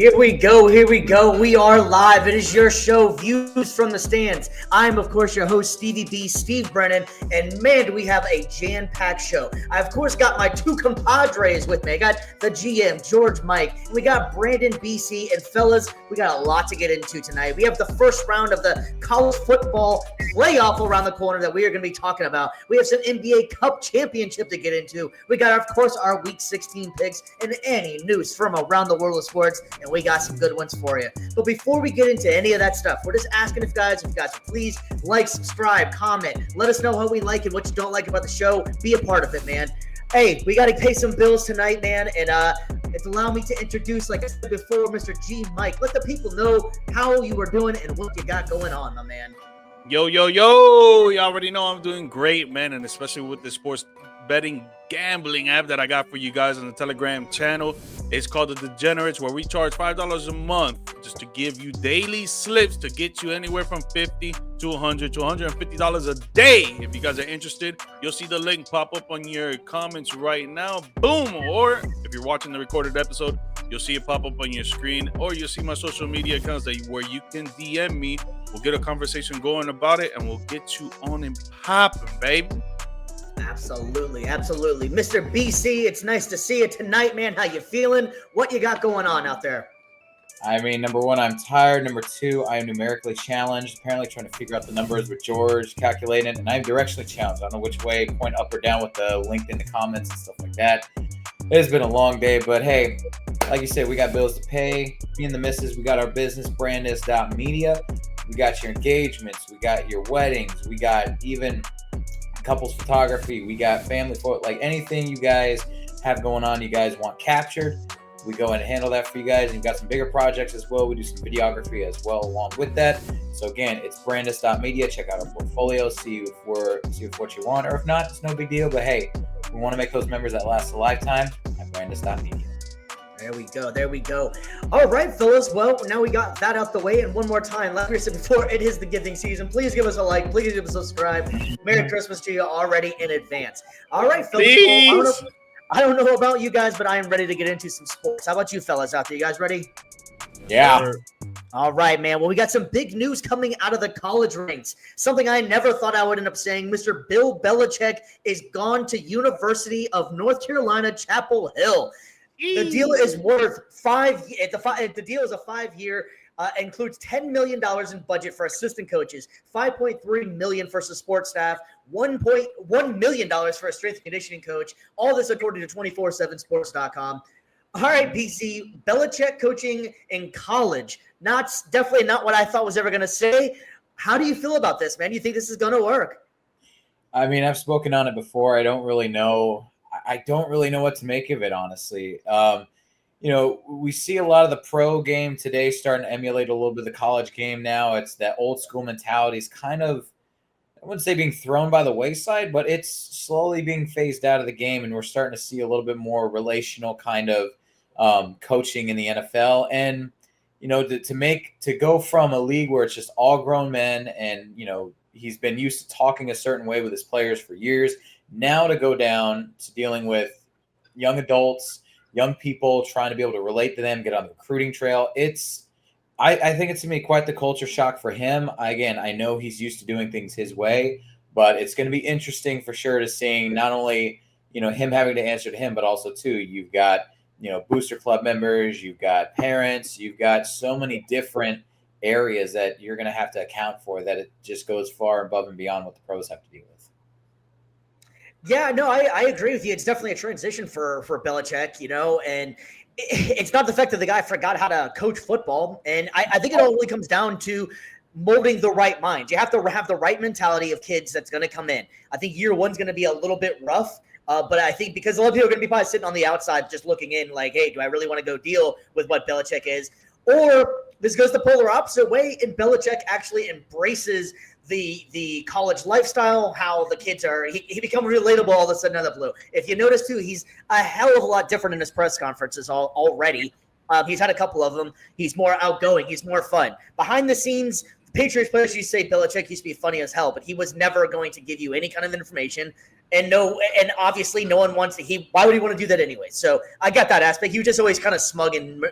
Here we go. We are live. It is your show, Views from the Stands. I'm, of course, your host, Stevie B, Steve Brennan, and man, do we have a jam-packed show. I, of course, got my two compadres with me. I got the GM, George Mike, and we got Brandon BC, and fellas, we got a lot to get into tonight. We have the first round of the college football playoff around the corner that we are going to be talking about. We have some NBA Cup championship to get into. We got, of course, our Week 16 picks and any news from around the world of sports, and we got some good ones for you. But before we get into any of that stuff, we're just asking if you guys please like, subscribe, comment, let us know how we like it, what you don't like about the show. Be a part of it, man. Hey, we got to pay some bills tonight, man, and it's allowed me to introduce, like I said before, Mr. G. Mike. Let the people know how you are doing and what you got going on, my man. Yo. You already know I'm doing great, man, and especially with the sports betting gambling app that I got for you guys on the Telegram channel. It's called The Degenerates, where we charge $5 a month just to give you daily slips to get you anywhere from $50 to $100 to $150 a day. If you guys are interested, you'll see the link pop up on your comments right now. Boom! Or if you're watching the recorded episode, you'll see it pop up on your screen, or you'll see my social media accounts where you can DM me. We'll get a conversation going about it, and we'll get you on and popping, baby. Absolutely. Mr. BC, it's nice to see you tonight, man. How you feeling? What you got going on out there? I mean, number one, I'm tired. Number two, I am numerically challenged. Apparently trying to figure out the numbers with George, calculating, and I'm directionally challenged. I don't know which way, point up or down with the link in the comments and stuff like that. It has been a long day, but hey, like you said, we got bills to pay. Me and the missus, we got our business, brandness.media. We got your engagements. We got your weddings. We got even couples photography. We got family photo, like anything you guys have going on, you guys want captured, we go ahead and handle that for you guys. And you've got some bigger projects as well. We do some videography as well along with that. So again, it's brandis.media. Check out our portfolio, see if what you want, or if not, it's no big deal. But hey, we want to make those members that last a lifetime at brandis.media. There we go. All right, fellas. Well, now we got that out the way. And one more time, like we said before, it is the giving season. Please give us a like. Please give us a subscribe. Merry Christmas to you already in advance. All right, fellas. Well, I don't know about you guys, but I am ready to get into some sports. How about you fellas out there? You guys ready? Yeah. All right, man. Well, we got some big news coming out of the college ranks. Something I never thought I would end up saying. Mr. Bill Belichick is gone to University of North Carolina, Chapel Hill. The deal is worth the deal is a 5-year, includes $10 million in budget for assistant coaches, $5.3 million for support staff, $1.1 million for a strength and conditioning coach. All this according to 247sports.com. All right, PC, Belichick coaching in college. Definitely not what I thought was ever going to say. How do you feel about this, man? Do you think this is going to work? I mean, I've spoken on it before. I don't really know what to make of it, honestly. We see a lot of the pro game today starting to emulate a little bit of the college game now. It's that old school mentality is kind of, I wouldn't say being thrown by the wayside, but it's slowly being phased out of the game, and we're starting to see a little bit more relational kind of coaching in the NFL. And, to go from a league where it's just all grown men and, he's been used to talking a certain way with his players for years, now to go down to dealing with young adults, young people, trying to be able to relate to them, get on the recruiting trail. I think it's going to be quite the culture shock for him. Again, I know he's used to doing things his way, but it's going to be interesting for sure to seeing not only, him having to answer to him, but also too, you've got, booster club members, you've got parents, you've got so many different areas that you're going to have to account for that it just goes far above and beyond what the pros have to deal with. Yeah, no, I agree with you. It's definitely a transition for Belichick, and it's not the fact that the guy forgot how to coach football. And I think it all really comes down to molding the right mind. You have to have the right mentality of kids that's going to come in. I think year one's going to be a little bit rough, but I think because a lot of people are going to be probably sitting on the outside just looking in like, hey, do I really want to go deal with what Belichick is? Or this goes the polar opposite way, and Belichick actually embraces the college lifestyle, how the kids are, he becomes relatable all of a sudden out of the blue. If you notice too, he's a hell of a lot different in his press conferences already. He's had a couple of them. He's more outgoing. He's more fun. Behind the scenes, the Patriots players used to say Belichick used to be funny as hell, but he was never going to give you any kind of information. And obviously no one wants to. Why would he want to do that anyway? So I got that aspect. He was just always kind of smug and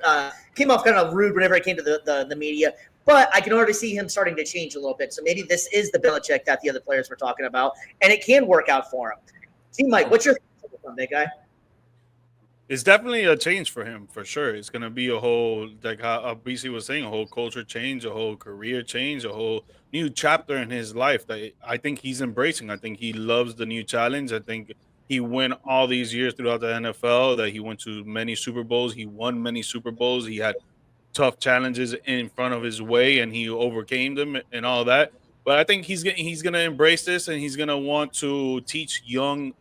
came off kind of rude whenever it came to the media. But I can already see him starting to change a little bit. So maybe this is the Belichick that the other players were talking about, and it can work out for him. See, Mike, what's your thoughts on big guy? It's definitely a change for him, for sure. It's going to be a whole, like how BC was saying, a whole culture change, a whole career change, a whole new chapter in his life that I think he's embracing. I think he loves the new challenge. I think he went all these years throughout the NFL, that he went to many Super Bowls. He won many Super Bowls. He had tough challenges in front of his way, and he overcame them and all that. But I think he's gonna embrace this, and he's gonna want to teach young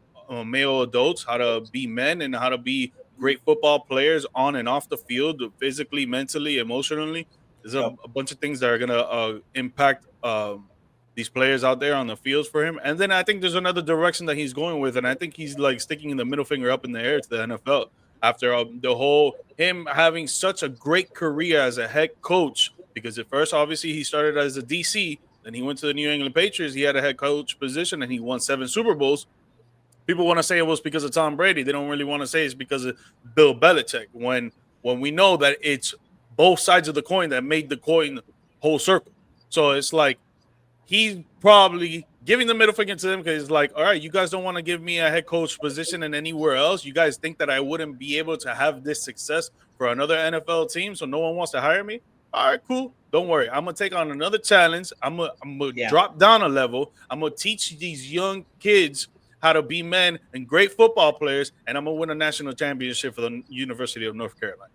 male adults how to be men and how to be great football players on and off the field, physically, mentally, emotionally. There's a bunch of things that are gonna impact these players out there on the fields for him. And then I think there's another direction that he's going with, and I think he's like sticking the middle finger up in the air to the NFL after the whole him having such a great career as a head coach. Because at first, obviously, he started as a DC, then he went to the New England Patriots. He had a head coach position, and he won 7 Super Bowls. People want to say it was because of Tom Brady. They don't really want to say it's because of Bill Belichick. When we know that it's both sides of the coin that made the coin whole circle. So it's like he's probably giving the middle finger to them because it's like, all right, you guys don't want to give me a head coach position in anywhere else. You guys think that I wouldn't be able to have this success for another NFL team, so no one wants to hire me? All right, cool. Don't worry. I'm going to take on another challenge. I'm going to drop down a level. I'm going to teach these young kids how to be men and great football players, and I'm going to win a national championship for the University of North Carolina.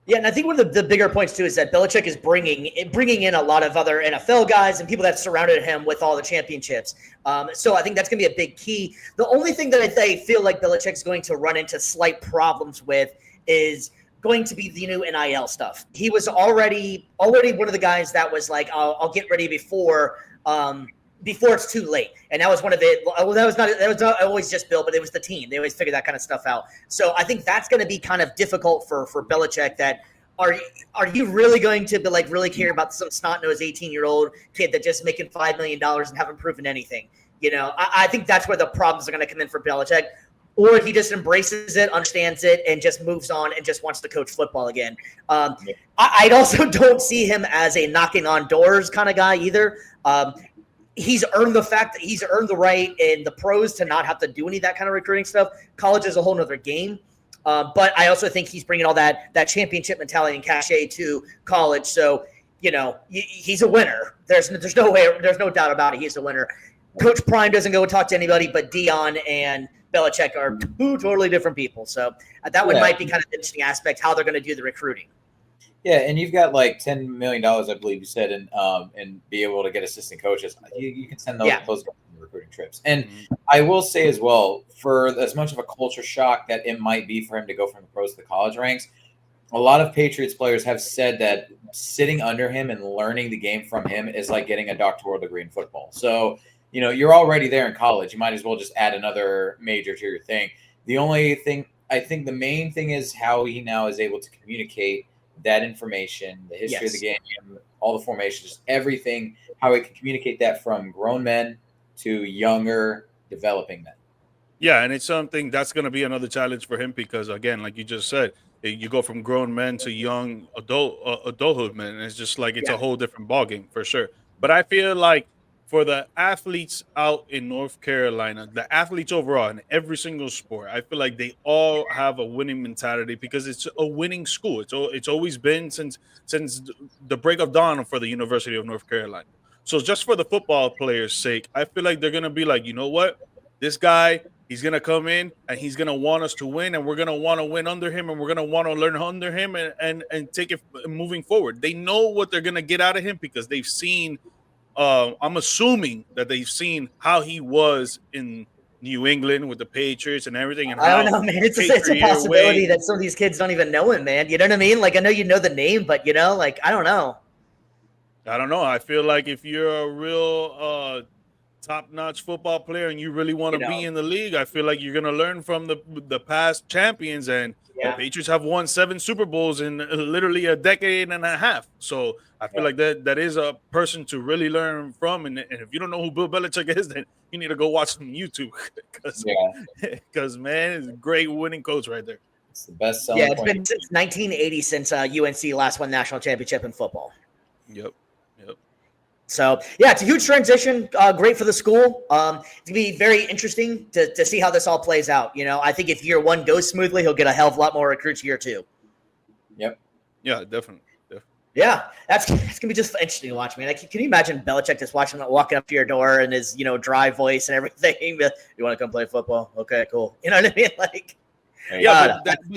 Yeah, and I think one of the bigger points, too, is that Belichick is bringing in a lot of other NFL guys and people that surrounded him with all the championships. So I think that's going to be a big key. The only thing that I feel like Belichick's going to run into slight problems with is going to be the new NIL stuff. He was already one of the guys that was like, I'll get ready before it's too late. And that was one of it. Well, that was not always just Bill, but it was the team. They always figure that kind of stuff out. So I think that's going to be kind of difficult for Belichick. That are you really going to be like really care about some snot-nosed 18-year-old kid that just making $5 million and haven't proven anything? You know, I think that's where the problems are going to come in for Belichick. Or he just embraces it, understands it, and just moves on and just wants to coach football again. I also don't see him as a knocking on doors kind of guy either. He's earned the right in the pros to not have to do any of that kind of recruiting stuff. College is a whole nother game. But I also think he's bringing all that championship mentality and cachet to college. So, you know, he's a winner. There's no doubt about it. He's a winner. Coach Prime doesn't go talk to anybody, but Dion and Belichick are 2 totally different people. So that one might be kind of an interesting aspect, how they're going to do the recruiting. Yeah, and you've got like $10 million, I believe you said, and be able to get assistant coaches. You can send those recruiting trips. And I will say as well, for as much of a culture shock that it might be for him to go from the pros to the college ranks, a lot of Patriots players have said that sitting under him and learning the game from him is like getting a doctoral degree in football. So, you know, you're already there in college. You might as well just add another major to your thing. The only thing, I think the main thing is how he now is able to communicate that information, the history of the game, all the formations, everything, how he can communicate that from grown men to younger developing men. Yeah, and it's something that's going to be another challenge for him because, again, like you just said, you go from grown men to young adulthood men. And it's just like it's a whole different ballgame for sure. But I feel like for the athletes out in North Carolina, the athletes overall in every single sport, I feel like they all have a winning mentality because it's a winning school. It's always been since the break of dawn for the University of North Carolina. So just for the football players' sake, I feel like they're going to be like, you know what? This guy, he's going to come in and he's going to want us to win, and we're going to want to win under him, and we're going to want to learn under him and take it moving forward. They know what they're going to get out of him because they've seen I'm assuming that they've seen how he was in New England with the Patriots and everything. And I don't know, man. It's a possibility that some of these kids don't even know him, man. You know what I mean? Like, I know you know the name, but, you know, like, I don't know. I feel like if you're a real top-notch football player and you really want to be in the league, I feel like you're going to learn from the past champions. And The Patriots have won 7 Super Bowls in literally a decade and a half. So I feel like that is a person to really learn from. And if you don't know who Bill Belichick is, then you need to go watch some YouTube because man, it's a great winning coach right there. It's the best selling it's been since 1980 since UNC last won national championship in football. Yep. So, it's a huge transition. Great for the school. It's going to be very interesting to see how this all plays out. I think if year 1 goes smoothly, he'll get a hell of a lot more recruits year 2. Yep. Yeah, definitely. Yeah, it's going to be just interesting to watch, man. Can you imagine Belichick just walking up to your door and his, dry voice and everything? You want to come play football? Okay, cool. You know what I mean? But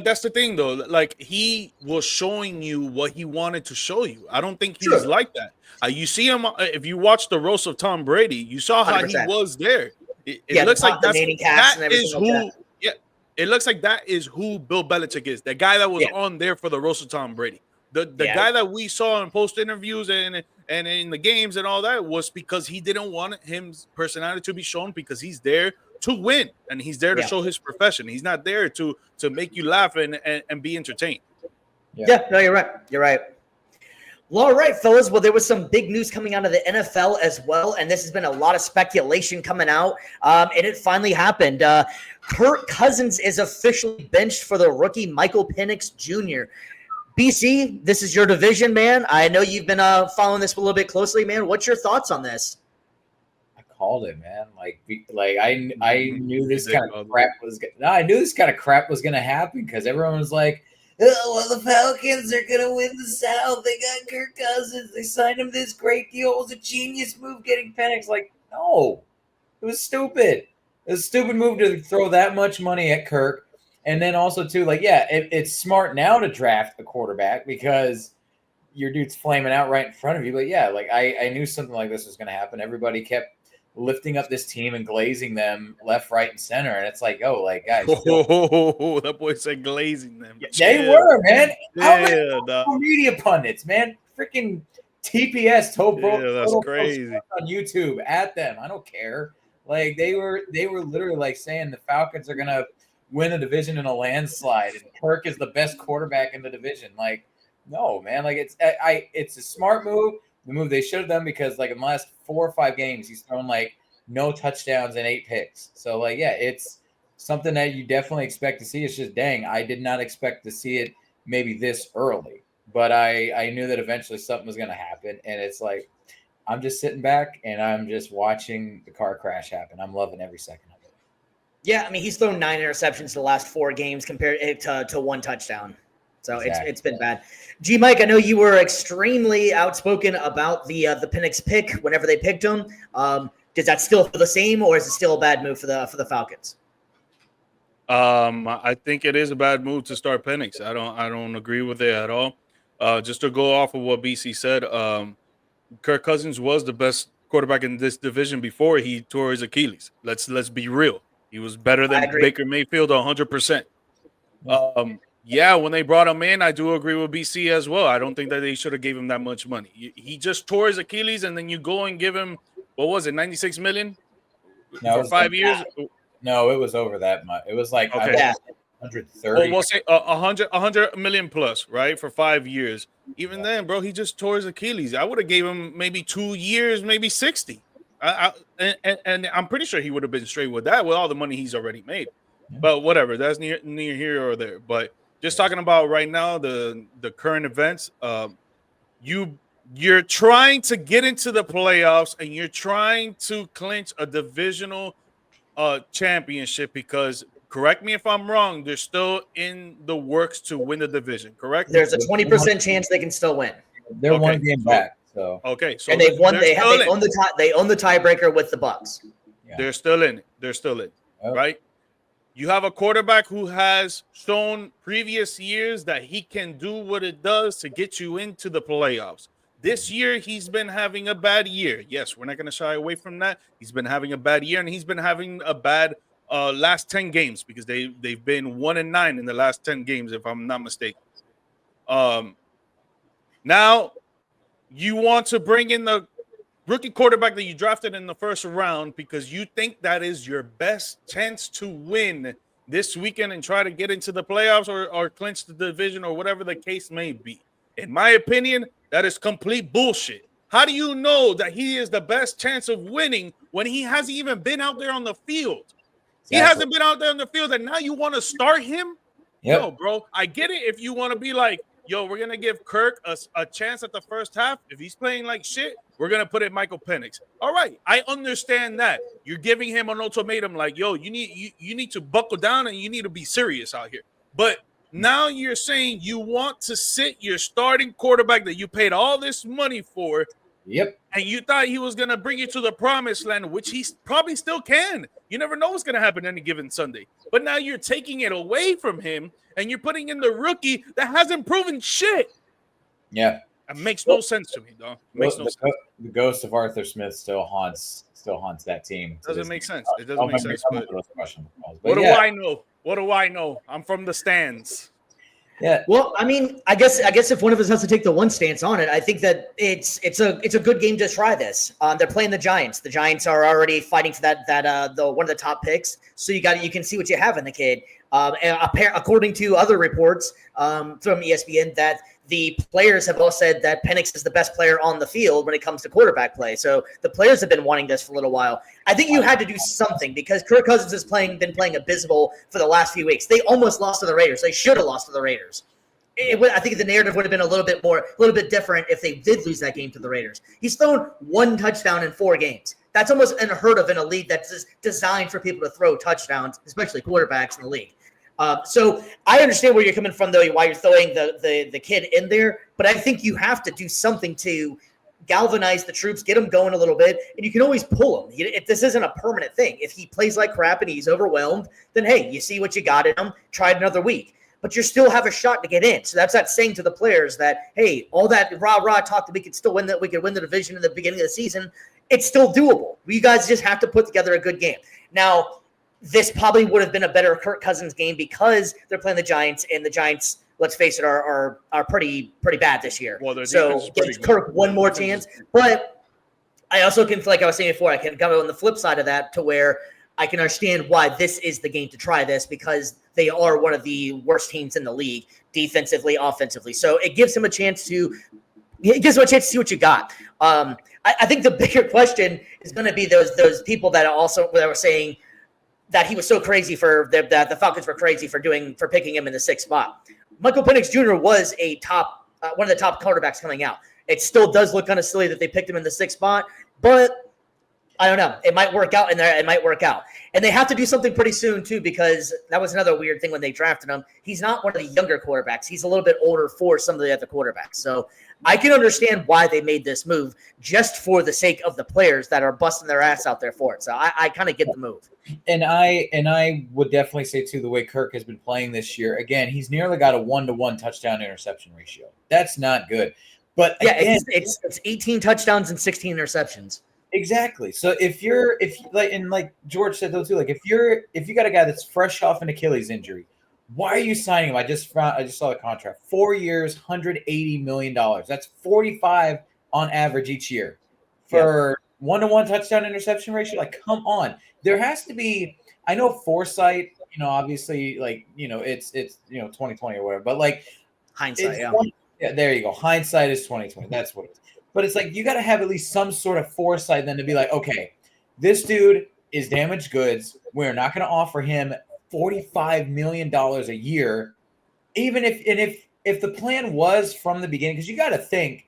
that's the thing, though. Like, he was showing you what he wanted to show you. I don't think he's like that. You see him if you watch the roast of Tom Brady. You saw how 100%. He was there. It looks like that is who. Yeah, it looks like that is who Bill Belichick is. The guy that was on there for the roast of Tom Brady. The guy that we saw in post interviews and in the games and all that was because he didn't want his personality to be shown because he's there to win and he's there to show his profession. He's not there to make you laugh and be entertained. No, you're right. Well, all right, fellas. Well, there was some big news coming out of the NFL as well, and this has been a lot of speculation coming out, and it finally happened. Kirk Cousins is officially benched for the rookie Michael Penix Jr. BC, this is your division, man. I know you've been following this a little bit closely, man. What's your thoughts on this? I called it, man. I knew this kind of crap was. I knew this kind of crap was going to happen because everyone was like, "Oh, well, the Falcons are going to win the South. They got Kirk Cousins. They signed him this great deal. It was a genius move getting Penix." Like, no, it was stupid. It was a stupid move to throw that much money at Kirk. And then also, too, it's smart now to draft a quarterback because your dude's flaming out right in front of you. But, I knew something like this was going to happen. Everybody kept lifting up this team and glazing them left, right, and center. And it's like, guys. That boy said glazing them. They were, man. How many media pundits, man? Freaking TPS, that's crazy. On YouTube at them. I don't care. They were literally saying the Falcons are going to win a division in a landslide, and Kirk is the best quarterback in the division. No, man. It's a smart move. The move they should have done because in the last 4 or 5 games, he's thrown no touchdowns and 8 picks. So it's something that you definitely expect to see. It's just I did not expect to see it maybe this early, but I knew that eventually something was going to happen. And it's I'm just sitting back and I'm just watching the car crash happen. I'm loving every second of it. Yeah, I mean, he's thrown 9 interceptions the last 4 games compared to 1 touchdown. So it's been bad. G Mike, I know you were extremely outspoken about the Penix pick whenever they picked him. Does that still feel the same, or is it still a bad move for the Falcons? I think it is a bad move to start Penix. I don't agree with it at all. Just to go off of what BC said, Kirk Cousins was the best quarterback in this division before he tore his Achilles. Let's be real. He was better than Baker Mayfield 100%. When they brought him in, I do agree with BC as well. I don't think that they should have gave him that much money. He just tore his Achilles, and then you go and give him, what was it, $96 million for 5 years? No, it was over that much. It was 130. Almost 100 million plus, right, for 5 years. Even then, bro, he just tore his Achilles. I would have gave him maybe 2 years, maybe 60. And I'm pretty sure he would have been straight with that with all the money he's already made. Yeah. But whatever, that's near here or there. But just talking about right now, the current events, you're trying to get into the playoffs and you're trying to clinch a divisional championship because, correct me if I'm wrong, they're still in the works to win the division, correct? There's a 20% chance they can still win. They're 1 game back. So and they've won. They own the tiebreaker with the Bucks. Yeah. They're still in it. Right? You have a quarterback who has shown previous years that he can do what it does to get you into the playoffs. This year, he's been having a bad year. Yes, we're not going to shy away from that. He's been having a bad year, and he's been having a bad last 10 games because they've been 1-9 in the last 10 games, if I'm not mistaken. Now, you want to bring in the rookie quarterback that you drafted in the first round because you think that is your best chance to win this weekend and try to get into the playoffs or clinch the division or whatever the case may be. In my opinion, that is complete bullshit. How do you know that he is the best chance of winning when he hasn't even been out there on the field? Exactly. He hasn't been out there on the field, and now you want to start him? Yep. No, bro. I get it if you want to be like, yo, we're going to give Kirk a chance at the first half. If he's playing like shit, we're going to put in Michael Penix. All right, I understand that. You're giving him an ultimatum like, yo, you need to buckle down and you need to be serious out here. But now you're saying you want to sit your starting quarterback that you paid all this money for. Yep. And you thought he was going to bring you to the promised land, which he probably still can. You never know what's going to happen any given Sunday. But now you're taking it away from him and you're putting in the rookie that hasn't proven shit. Yeah. It makes no sense to me, dog. The ghost of Arthur Smith still haunts that team. Doesn't make sense. It doesn't make sense. But what do I know? What do I know? I'm from the stands. Yeah. Well, I mean, I guess if one of us has to take the one stance on it, I think that it's a good game to try this. They're playing the Giants. The Giants are already fighting for the one of the top picks. So you can see what you have in the kid. And according to other reports from ESPN, that the players have all said that Penix is the best player on the field when it comes to quarterback play. So the players have been wanting this for a little while. I think you had to do something because Kirk Cousins has been playing abysmal for the last few weeks. They almost lost to the Raiders. They should have lost to the Raiders. I think the narrative would have been a little bit different if they did lose that game to the Raiders. He's thrown 1 touchdown in 4 games. That's almost unheard of in a league that's designed for people to throw touchdowns, especially quarterbacks in the league. So I understand where you're coming from, though, why you're throwing the kid in there. But I think you have to do something to galvanize the troops, get them going a little bit, and you can always pull him. If this isn't a permanent thing, if he plays like crap and he's overwhelmed, then, hey, you see what you got in him, try it another week. But you still have a shot to get in. So that's not saying to the players that, hey, all that rah-rah talk that we could still win, that we could win the division in the beginning of the season, it's still doable. You guys just have to put together a good game. Now, this probably would have been a better Kirk Cousins game because they're playing the Giants, and the Giants, let's face it, are pretty bad this year. Well, so give Kirk one more chance. But I also can, like I was saying before, I can come on the flip side of that to where I can understand why this is the game to try this because they are one of the worst teams in the league, defensively, offensively. So it gives him a chance to see what you got. I think the bigger question is going to be those people that were saying that he was so crazy that the Falcons were crazy for picking him in the 6th spot. Michael Penix Jr. was one of the top quarterbacks coming out. It still does look kind of silly that they picked him in the 6th spot, but I don't know. It might work out in there. It might work out. And they have to do something pretty soon, too, because that was another weird thing when they drafted him. He's not one of the younger quarterbacks. He's a little bit older for some of the other quarterbacks. So I can understand why they made this move just for the sake of the players that are busting their ass out there for it. So I kind of get the move. And I would definitely say, too, the way Kirk has been playing this year, again, he's nearly got a 1-to-1 touchdown interception ratio. That's not good. But yeah, again, it's 18 touchdowns and 16 interceptions. Exactly. So if like George said though too, like if you got a guy that's fresh off an Achilles injury, why are you signing him? I just saw the contract. 4 years, $180 million. That's 45 on average each year for 1-to-1 touchdown interception ratio. Like, come on. There has to be. I know foresight. Obviously, like it's 2020 or whatever. But like hindsight. Yeah, there you go. Hindsight is 2020. That's what it is. But it's like you got to have at least some sort of foresight then to be like, okay, this dude is damaged goods. We're not going to offer him $45 million a year, even if the plan was from the beginning, because you got to think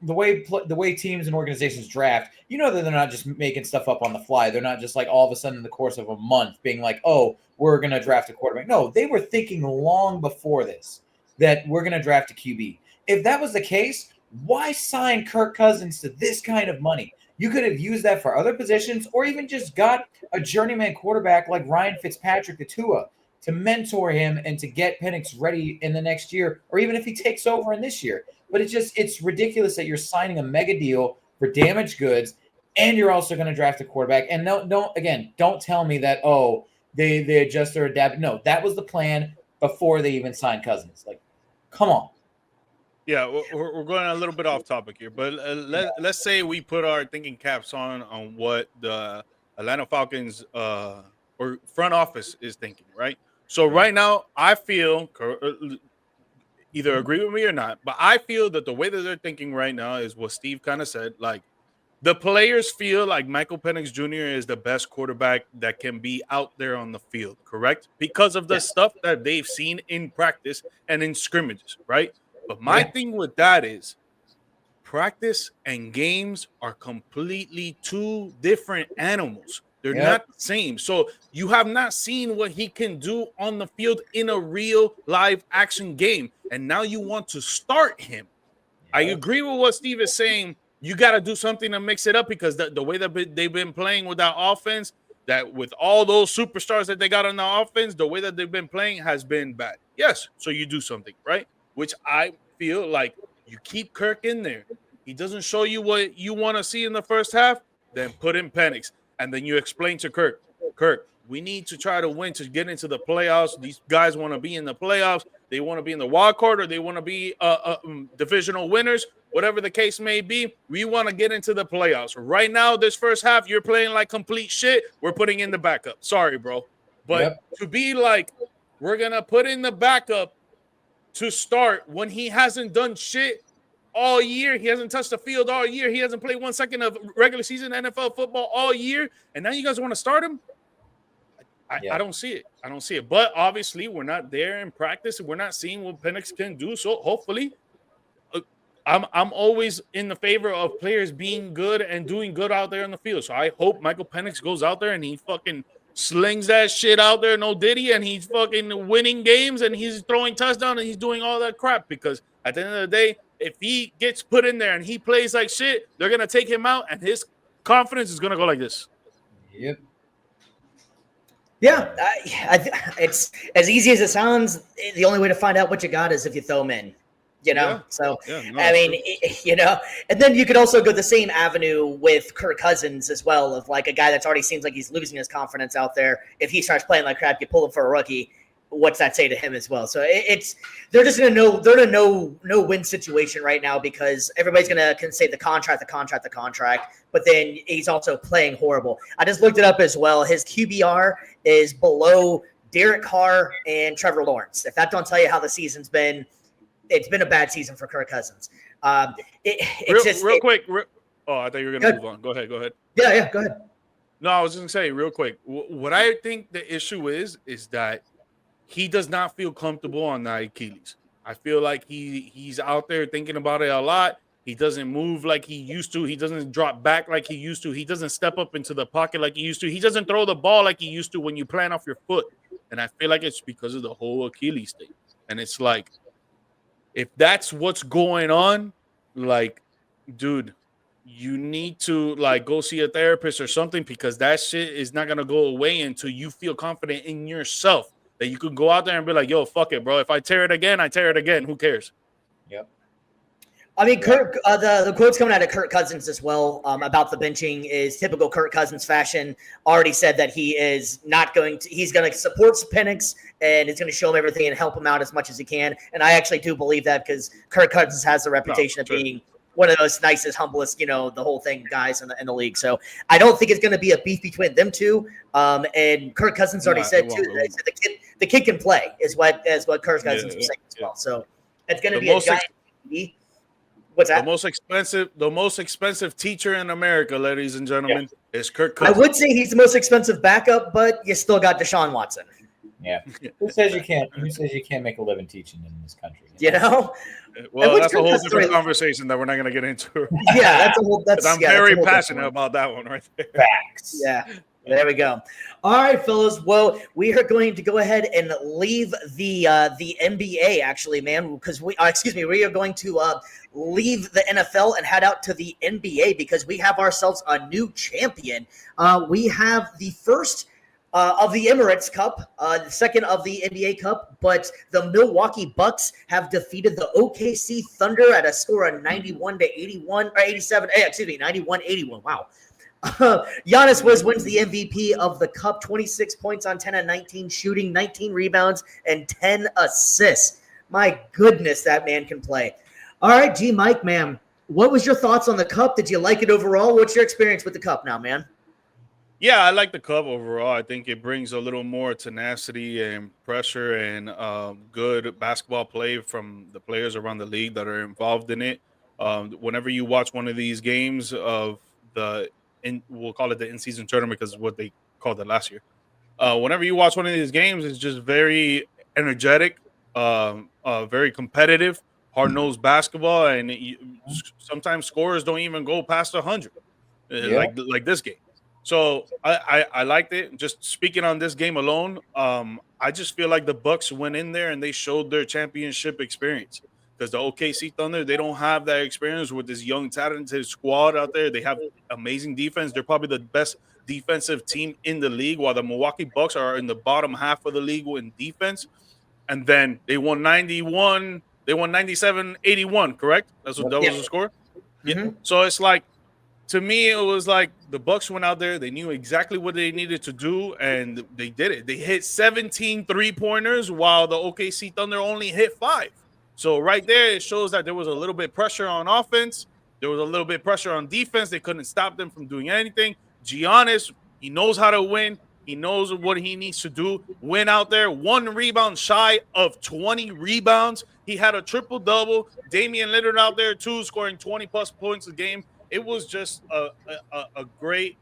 the way teams and organizations draft, that they're not just making stuff up on the fly. They're not just like all of a sudden in the course of a month being like, oh, we're going to draft a quarterback. No, they were thinking long before this that we're going to draft a QB. If that was the case, why sign Kirk Cousins to this kind of money? You could have used that for other positions or even just got a journeyman quarterback like Ryan Fitzpatrick to Tua to mentor him and to get Penix ready in the next year, or even if he takes over in this year. But it's ridiculous that you're signing a mega deal for damaged goods and you're also going to draft a quarterback. And don't tell me that, oh, they adjust or adapt. No, that was the plan before they even signed Cousins. Like, come on. Yeah, we're going a little bit off topic here, but let's say we put our thinking caps on what the Atlanta Falcons or front office is thinking, right? So right now, I feel either agree with me or not, but I feel that the way that they're thinking right now is what Steve kind of said. Like the players feel like Michael Penix Jr. is the best quarterback that can be out there on the field, correct? Because of the stuff that they've seen in practice and in scrimmages, right? But my thing with that is practice and games are completely two different animals. They're not the same. So you have not seen what he can do on the field in a real live action game. And now you want to start him. I agree with what Steve is saying. You got to do something to mix it up because the way that they've been playing with that offense, that with all those superstars that they got on the offense, the way that they've been playing has been bad. Yes. So you do something, right? Which I feel like you keep Kirk in there. He doesn't show you what you want to see in the first half, then put in Penix. And then you explain to Kirk, we need to try to win to get into the playoffs. These guys want to be in the playoffs. They want to be in the wild card or they want to be divisional winners, whatever the case may be. We want to get into the playoffs. Right now, this first half, you're playing like complete shit. We're putting in the backup. Sorry, bro. But to be like, we're going to put in the backup to start when he hasn't done shit all year. He hasn't touched the field all year. He hasn't played 1 second of regular season NFL football all year. And now you guys want to start him? I don't see it. I don't see it. But obviously, we're not there in practice. We're not seeing what Penix can do. So hopefully, I'm always in the favor of players being good and doing good out there in the field. So I hope Michael Penix goes out there and he fucking slings that shit out there, no Diddy, and he's fucking winning games and he's throwing touchdowns and he's doing all that crap. Because at the end of the day, if he gets put in there and he plays like shit, they're going to take him out and his confidence is going to go like this. Yep. Yeah, it's as easy as it sounds. The only way to find out what you got is if you throw him in, you know? Yeah. So, Yeah, no, I mean, you know, and then you could also go the same avenue with Kirk Cousins as well, of like a guy that's already seems like he's losing his confidence out there. If he starts playing like crap, you pull him for a rookie. What's that say to him as well? So they're just going to know they're in a no win situation right now because everybody's going to say the contract, but then he's also playing horrible. I just looked it up as well. His QBR is below Derek Carr and Trevor Lawrence. If that don't tell you how the season's been, it's been a bad season for Kirk Cousins. Real quick. I thought you were going to move on. Go ahead. Yeah, go ahead. No, I was going to say real quick. What I think the issue is that he does not feel comfortable on the Achilles. I feel like he's out there thinking about it a lot. He doesn't move like he used to. He doesn't drop back like he used to. He doesn't step up into the pocket like he used to. He doesn't throw the ball like he used to when you plant off your foot. And I feel like it's because of the whole Achilles thing. And it's like, if that's what's going on, like, dude, you need to like go see a therapist or something because that shit is not going to go away until you feel confident in yourself. That you could go out there and be like, yo, fuck it, bro. If I tear it again, I tear it again. Who cares? Yep. I mean, Kirk. The quotes coming out of Kirk Cousins as well about the benching is typical Kirk Cousins fashion. Already said that he is not going to. He's going to support Penix and he's going to show him everything and help him out as much as he can. And I actually do believe that because Kirk Cousins has the reputation of being one of those nicest, humblest, the whole thing guys in the league. So I don't think it's going to be a beef between them two. And Kirk Cousins already said too that the kid can play is what Kirk Cousins was saying as well. So it's going to be a giant. What's that? The most expensive teacher in America, ladies and gentlemen, is Kirk Cousins. I would say he's the most expensive backup, but you still got Deshaun Watson. Yeah. Who says you can't make a living teaching in this country? You know? Well, that's a whole different conversation that we're not going to get into. Yeah, that's a whole. I'm very passionate about that one right there. Facts. Yeah. There we go. All right, fellas. Well, we are going to go ahead and leave the NBA, actually, man, because we are going to leave the NFL and head out to the NBA because we have ourselves a new champion. We have the first of the Emirates Cup, the second of the NBA Cup, but the Milwaukee Bucks have defeated the OKC Thunder at a score of 91-81 or 87. 91-81. Wow. Giannis wins the MVP of the Cup, 26 points on 10 and 19 shooting, 19 rebounds, and 10 assists. My goodness, that man can play. All right, Mike, man, what was your thoughts on the Cup? Did you like it overall? What's your experience with the Cup now, man? Yeah, I like the Cup overall. I think it brings a little more tenacity and pressure and good basketball play from the players around the league that are involved in it. Whenever you watch one of these games of we'll call it the in-season tournament because what they called it last year. Whenever you watch one of these games, it's just very energetic, very competitive, hard-nosed basketball, and sometimes scorers don't even go past 100, Yeah. like this game. So I liked it. Just speaking on this game alone, I just feel like the Bucks went in there and they showed their championship experience because the OKC Thunder, they don't have that experience with this young talented squad out there. They have amazing defense. They're probably the best defensive team in the league, while the Milwaukee Bucks are in the bottom half of the league in defense. And then they won 91, they won 97-81, correct? That Yep. was the score. Yeah. Mm-hmm. So it's like, to me, it was like the Bucks went out there. They knew exactly what they needed to do, and they did it. They hit 17 3-pointers while the OKC Thunder only hit 5. So right there, it shows that there was a little bit pressure on offense. There was a little bit pressure on defense. They couldn't stop them from doing anything. Giannis, he knows how to win. He knows what he needs to do. Went out there, 1 rebound shy of 20 rebounds. He had a triple-double. Damian Lillard out there, too, scoring 20-plus points a game. It was just a great,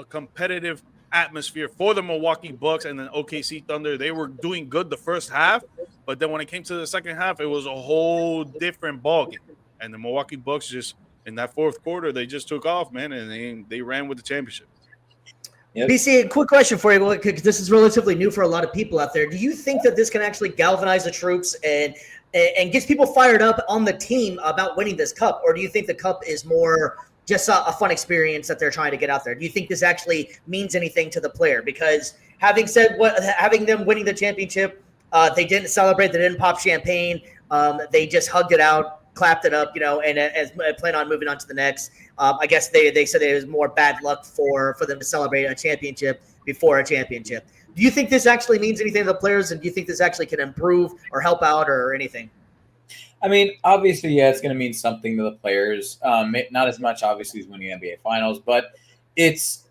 competitive atmosphere for the Milwaukee Bucks and then OKC Thunder. They were doing good the first half, but then when it came to the second half, it was a whole different ballgame. And the Milwaukee Bucks just, in that fourth quarter, they just took off, man, and they ran with the championship. Yep. BC, quick question for you, because this is relatively new for a lot of people out there. Do you think that this can actually galvanize the troops and gets people fired up on the team about winning this cup? Or do you think the cup is more just a fun experience that they're trying to get out there? Do you think this actually means anything to the player? Because having them winning the championship, they didn't celebrate, they didn't pop champagne, they just hugged it out, clapped it up, and plan on moving on to the next. I guess they said it was more bad luck for them to celebrate a championship before a championship. Do you think this actually means anything to the players, and do you think this actually can improve or help out or anything? I mean, obviously, yeah, it's going to mean something to the players. Not as much, obviously, as winning NBA Finals, but it's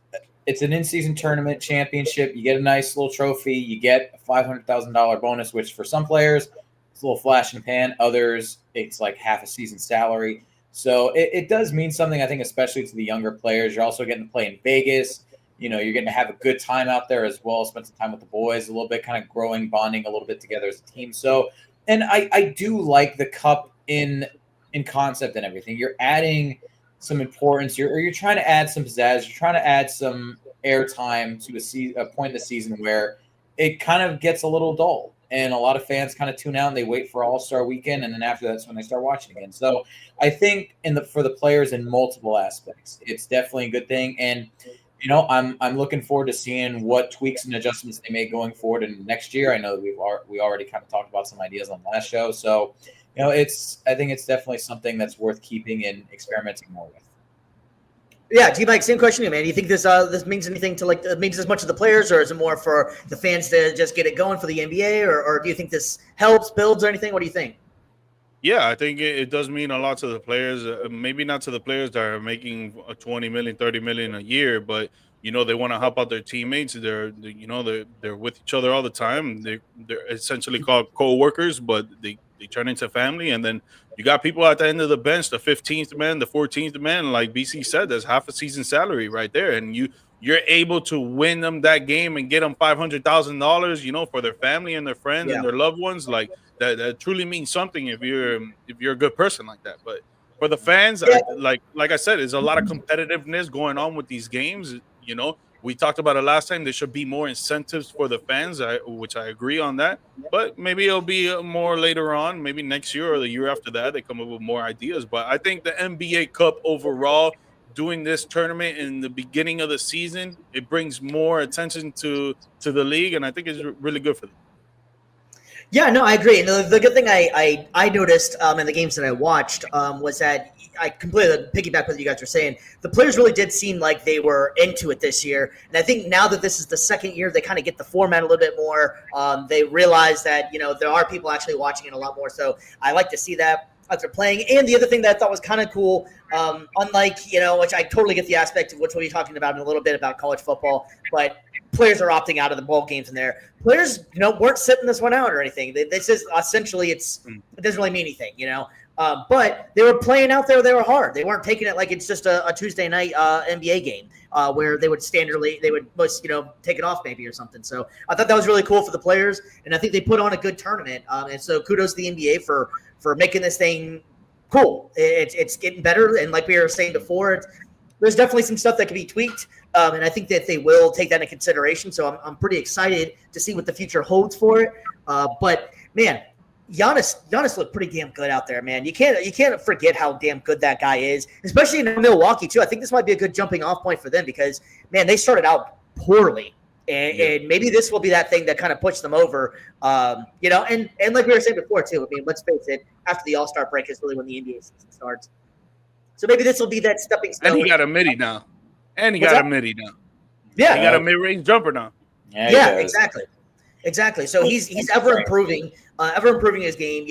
an in-season tournament championship. You get a nice little trophy. You get a $500,000 bonus, which for some players, it's a little flash in the pan. Others, it's like half a season salary. So it does mean something, I think, especially to the younger players. You're also getting to play in Vegas. You're getting to have a good time out there as well, spend some time with the boys a little bit, kind of growing, bonding a little bit together as a team. So, and I do like the cup in concept and everything. You're adding some importance. You're trying to add some pizzazz. You're trying to add some airtime to a point in the season where it kind of gets a little dull. And a lot of fans kind of tune out and they wait for All-Star Weekend, and then after that's when they start watching again. So I think for the players in multiple aspects, it's definitely a good thing. And I'm looking forward to seeing what tweaks and adjustments they make going forward in next year. I know that we already kind of talked about some ideas on the last show. So I think it's definitely something that's worth keeping and experimenting more with. Yeah, T-Mike, same question to you, man. Do you think this means anything to means as much to the players, or is it more for the fans to just get it going for the NBA, or do you think this helps, builds, or anything? What do you think? Yeah, I think it does mean a lot to the players. Maybe not to the players that are making $20 million, $30 million a year, but they want to help out their teammates. They're with each other all the time. They're essentially called co-workers, but they turn into family. And then you got people at the end of the bench, the 15th man, the 14th man, like BC said, that's half a season salary right there. And you're able to win them that game and get them $500,000, for their family and their friends and their loved ones. Like that truly means something if you're a good person like that. But for the fans, like I said, there's a lot of competitiveness going on with these games. We talked about it last time. There should be more incentives for the fans, which I agree on that. But maybe it'll be more later on, maybe next year or the year after that. They come up with more ideas. But I think the NBA Cup overall, doing this tournament in the beginning of the season, it brings more attention to the league, and I think it's really good for them. Yeah, no, I agree. And the good thing I noticed in the games that I watched was that I completely piggyback what you guys were saying. The players really did seem like they were into it this year. And I think now that this is the second year, they kind of get the format a little bit more. They realize that, there are people actually watching it a lot more. So I like to see that. as they're playing. And the other thing that I thought was kind of cool, unlike, which I totally get the aspect of which we'll be talking about in a little bit about college football, but players are opting out of the bowl games in there. Players, weren't sitting this one out or anything. This is essentially, it doesn't really mean anything, but they were playing out there. They were hard. They weren't taking it like it's just a Tuesday night NBA game where they would take it off maybe or something. So I thought that was really cool for the players, and I think they put on a good tournament. And so kudos to the NBA for making this thing cool. It's getting better, and like we were saying before, there's definitely some stuff that can be tweaked, and I think that they will take that into consideration. So I'm pretty excited to see what the future holds for it. But man, Giannis looked pretty damn good out there, man. You can't forget how damn good that guy is, especially in Milwaukee too. I think this might be a good jumping off point for them because, man, they started out poorly, and maybe this will be that thing that kind of pushed them over. And like we were saying before too. I mean, let's face it, after the All-Star break is really when the NBA season starts. So maybe this will be that stepping stone. And he got a midi now. Yeah, he got a mid-range jumper now. Yeah, exactly. So he's ever improving his game,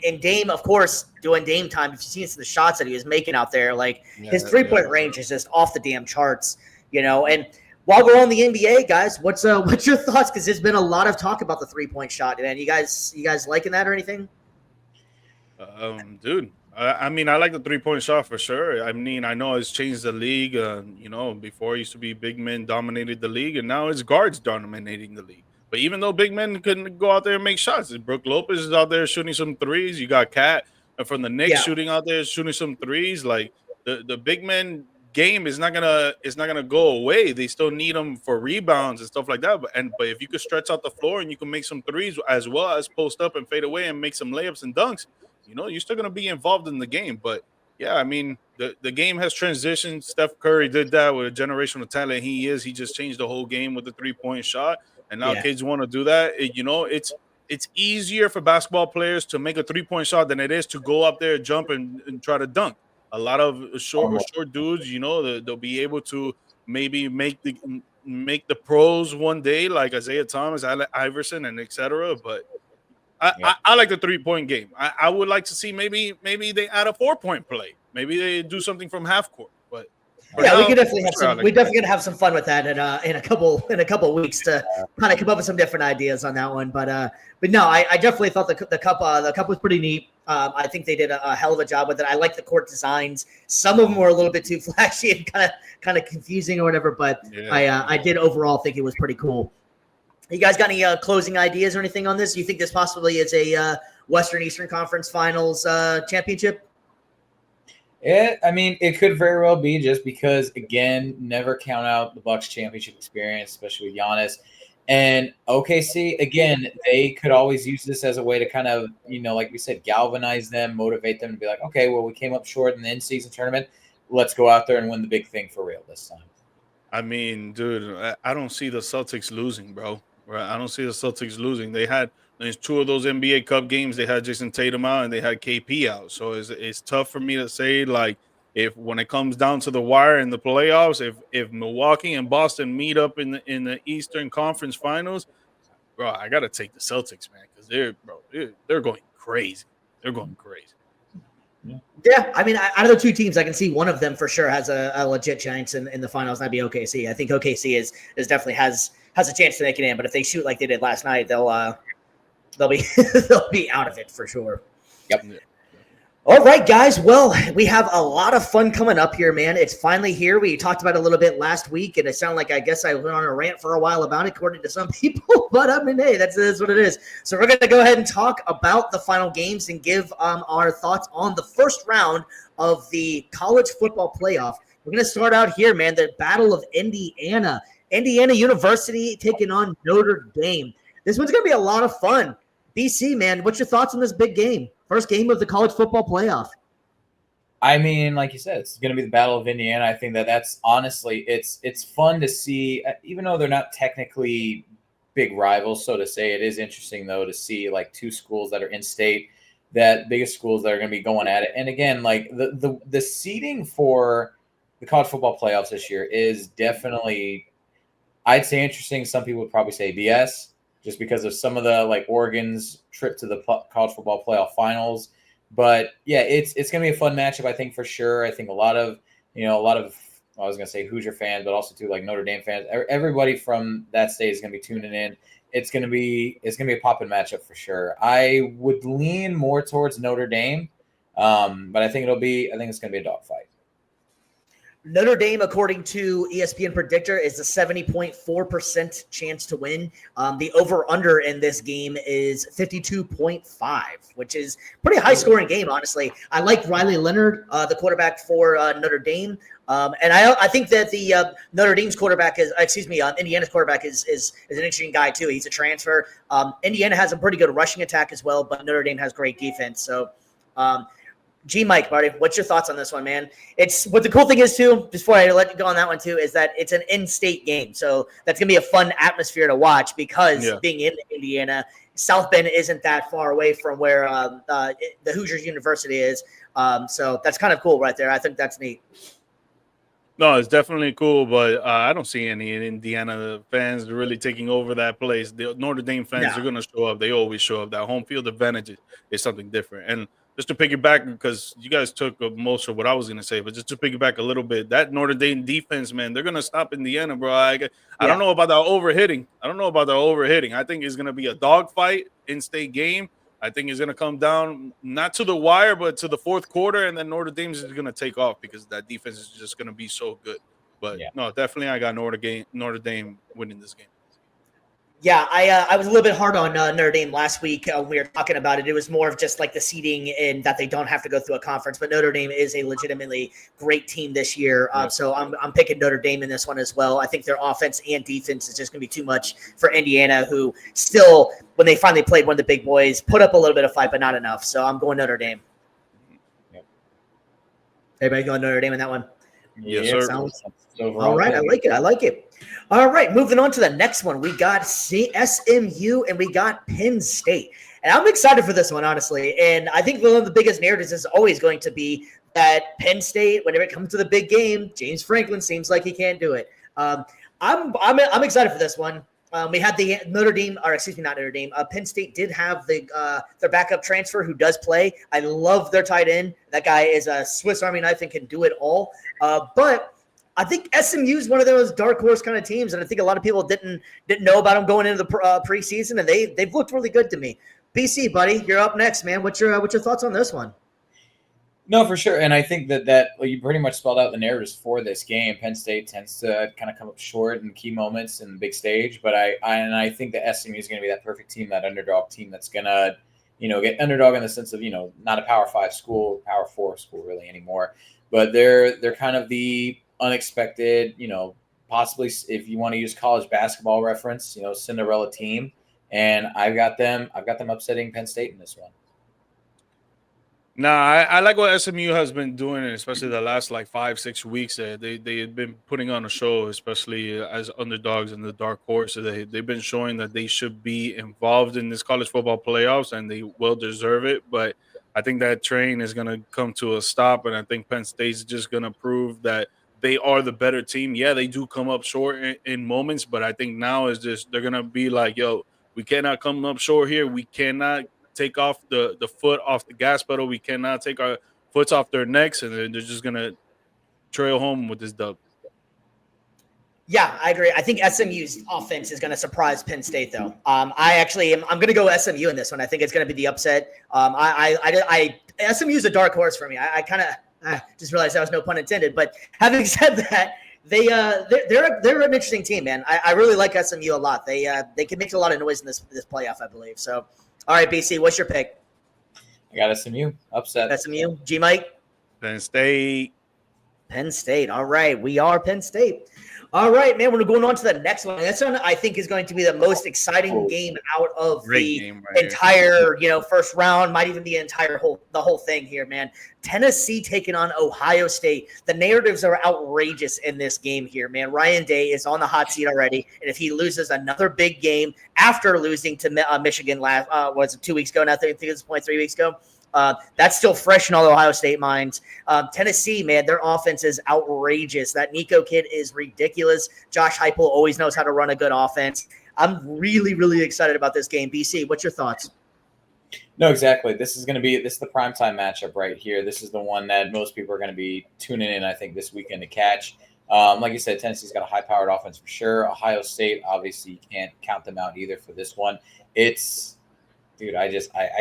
and Dame, of course, doing Dame time. If you've seen some of the shots that he was making out there, his 3-point range is just off the damn charts, And while we're on the NBA, guys, what's your thoughts? Because there's been a lot of talk about the 3-point shot, man. You guys liking that or anything? Dude. I mean, I like the 3-point shot for sure. I mean, I know it's changed the league. Before it used to be big men dominated the league, and now it's guards dominating the league. But even though big men couldn't go out there and make shots, Brook Lopez is out there shooting some threes. You got Cat from the Knicks shooting out there, shooting some threes. Like the big men game is not gonna go away. They still need them for rebounds and stuff like that. But if you could stretch out the floor and you can make some threes as well as post up and fade away and make some layups and dunks, you're still gonna be involved in the game. But yeah, I mean, the game has transitioned. Steph Curry did that with a generational talent. He just changed the whole game with the 3-point shot. And now kids want to do that. It's easier for basketball players to make a 3-point shot than it is to go up there, jump, and try to dunk. A lot of short dudes, they'll be able to maybe make the pros one day, like Isaiah Thomas, Iverson, and etc. But I like the 3-point game. I would like to see maybe they add a 4-point play. Maybe they do something from half court. But we could definitely have some. We're definitely gonna have some fun with that in a couple weeks to kind of come up with some different ideas on that one. But no, I definitely thought the cup was pretty neat. I think they did a hell of a job with it. I like the court designs. Some of them were a little bit too flashy and kind of confusing or whatever. But I did overall think it was pretty cool. You guys got any closing ideas or anything on this? Do you think this possibly is a Western Eastern Conference Finals championship? It could very well be, just because, again, never count out the Bucks championship experience, especially with Giannis. And OKC, again, they could always use this as a way to kind of, like we said, galvanize them, motivate them to be like, okay, well, we came up short in the in-season tournament. Let's go out there and win the big thing for real this time. I mean, dude, I don't see the Celtics losing, bro. I don't see the Celtics losing. There's 2 of those NBA Cup games. They had Jason Tatum out and they had KP out. So it's tough for me to say, like, if when it comes down to the wire in the playoffs, if Milwaukee and Boston meet up in the Eastern Conference Finals, bro, I gotta take the Celtics, man, because they're going crazy. They're going crazy. Yeah, I mean, out of the 2 teams, I can see one of them for sure has a legit chance in the finals. That'd be OKC. I think OKC is definitely has a chance to make it in. But if they shoot like they did last night, they'll be they'll be out of it for sure. Yep. All right, guys. Well, we have a lot of fun coming up here, man. It's finally here. We talked about it a little bit last week, and it sounded like I guess I went on a rant for a while about it, according to some people. But I mean, hey, that's what it is. So we're going to go ahead and talk about the final games and give our thoughts on the first round of the college football playoff. We're going to start out here, man. The Battle of Indiana. Indiana University taking on Notre Dame. This one's going to be a lot of fun. BC, man, what's your thoughts on this big game? First game of the college football playoff. I mean, like you said, it's going to be the Battle of Indiana. I think that's honestly, it's fun to see, even though they're not technically big rivals, so to say. It is interesting, though, to see like 2 schools that are in state, that biggest schools that are going to be going at it. And again, like the seeding for the college football playoffs this year is definitely, I'd say, interesting. Some people would probably say BS, just because of some of the, like, Oregon's trip to the college football playoff finals. But yeah, it's going to be a fun matchup, I think, for sure. I think a lot of I was going to say Hoosier fans, but also too like Notre Dame fans. Everybody from that state is going to be tuning in. It's going to be a poppin' matchup for sure. I would lean more towards Notre Dame, but I think it's going to be a dogfight. Notre Dame, according to ESPN Predictor, is a 70.4% chance to win. The over-under in this game is 52.5, which is pretty high-scoring game, honestly. I like Riley Leonard, the quarterback for Notre Dame. And I think that the Notre Dame's quarterback Indiana's quarterback is an interesting guy, too. He's a transfer. Indiana has a pretty good rushing attack as well, but Notre Dame has great defense. So, Mike, buddy, what's your thoughts on this one, man? It's what the cool thing is too, before I let you go on that one too, is that it's an in-state game. So that's going to be a fun atmosphere to watch because being in Indiana, South Bend isn't that far away from where the Hoosiers University is. So that's kind of cool right there. I think that's neat. No, it's definitely cool, but I don't see any Indiana fans really taking over that place. The Notre Dame fans are going to show up. They always show up. That home field advantage is something different. And just to piggyback, because you guys took most of what I was going to say, but just to piggyback a little bit, that Notre Dame defense, man, they're going to stop Indiana, bro. I don't know about that overhitting. I think it's going to be a dogfight in-state game. I think it's going to come down not to the wire, but to the fourth quarter, and then Notre Dame is going to take off because that defense is just going to be so good. But no, definitely I got Notre Dame winning this game. Yeah, I was a little bit hard on Notre Dame last week when we were talking about it. It was more of just like the seeding and that they don't have to go through a conference. But Notre Dame is a legitimately great team this year. So I'm picking Notre Dame in this one as well. I think their offense and defense is just going to be too much for Indiana, who still, when they finally played one of the big boys, put up a little bit of fight, but not enough. So I'm going Notre Dame. Yep. Everybody going Notre Dame in that one? Yes, sir. All right, I like it. All right, moving on to the next one. We got SMU and we got Penn State. And I'm excited for this one, honestly. And I think one of the biggest narratives is always going to be that Penn State, whenever it comes to the big game, James Franklin seems like he can't do it. I'm excited for this one. We had the Penn State did have their backup transfer who does play. I love their tight end. That guy is a Swiss Army knife and can do it all. But I think SMU is one of those dark horse kind of teams, and I think a lot of people didn't know about them going into the preseason, and they've looked really good to me. BC, buddy, you're up next, man. What's your thoughts on this one? No, for sure, and I think that you pretty much spelled out the narratives for this game. Penn State tends to kind of come up short in key moments in the big stage, but I think that SMU is going to be that perfect team, that underdog team that's going to get underdog in the sense of not a Power 5 school, Power 4 school really anymore, but they're kind of the unexpected, possibly if you want to use college basketball reference, Cinderella team, and I've got them upsetting Penn State in this one. Nah, I like what SMU has been doing, especially the last 5-6 weeks. They've been putting on a show, especially as underdogs in the dark horse. So they've been showing that they should be involved in this college football playoffs, and they will deserve it. But I think that train is going to come to a stop, and I think Penn State's just going to prove that they are the better team. Yeah, they do come up short in moments, but I think now is just they're going to be like, yo, we cannot come up short here. We cannot take off the foot off the gas pedal. We cannot take our foots off their necks, and they're just going to trail home with this dub. Yeah, I agree. I think SMU's offense is going to surprise Penn State, though. I'm going to go SMU in this one. I think it's going to be the upset. SMU is a dark horse for me. I kind of just realized that was no pun intended. But having said that, they're an interesting team, man. I really like SMU a lot. They can make a lot of noise in this playoff, I believe. So, all right, BC, what's your pick? I got SMU upset. SMU, G Mike. Penn State. All right, we are Penn State. All right, man, we're going on to the next one. This one I think is going to be the most exciting game out of the entire, first round, might even be the whole thing here, man. Tennessee taking on Ohio State. The narratives are outrageous in this game here, man. Ryan Day is on the hot seat already, and if he loses another big game after losing to Michigan was it 2 weeks ago? Now I think it's 3 weeks ago. That's still fresh in all Ohio State minds. Tennessee, man, their offense is outrageous. That Nico kid is ridiculous. Josh Heupel always knows how to run a good offense. I'm really, really excited about this game. BC, what's your thoughts? No, exactly. This is the primetime matchup right here. This is the one that most people are going to be tuning in, I think, this weekend to catch. Like you said, Tennessee's got a high-powered offense for sure. Ohio State, obviously, you can't count them out either for this one. Dude, I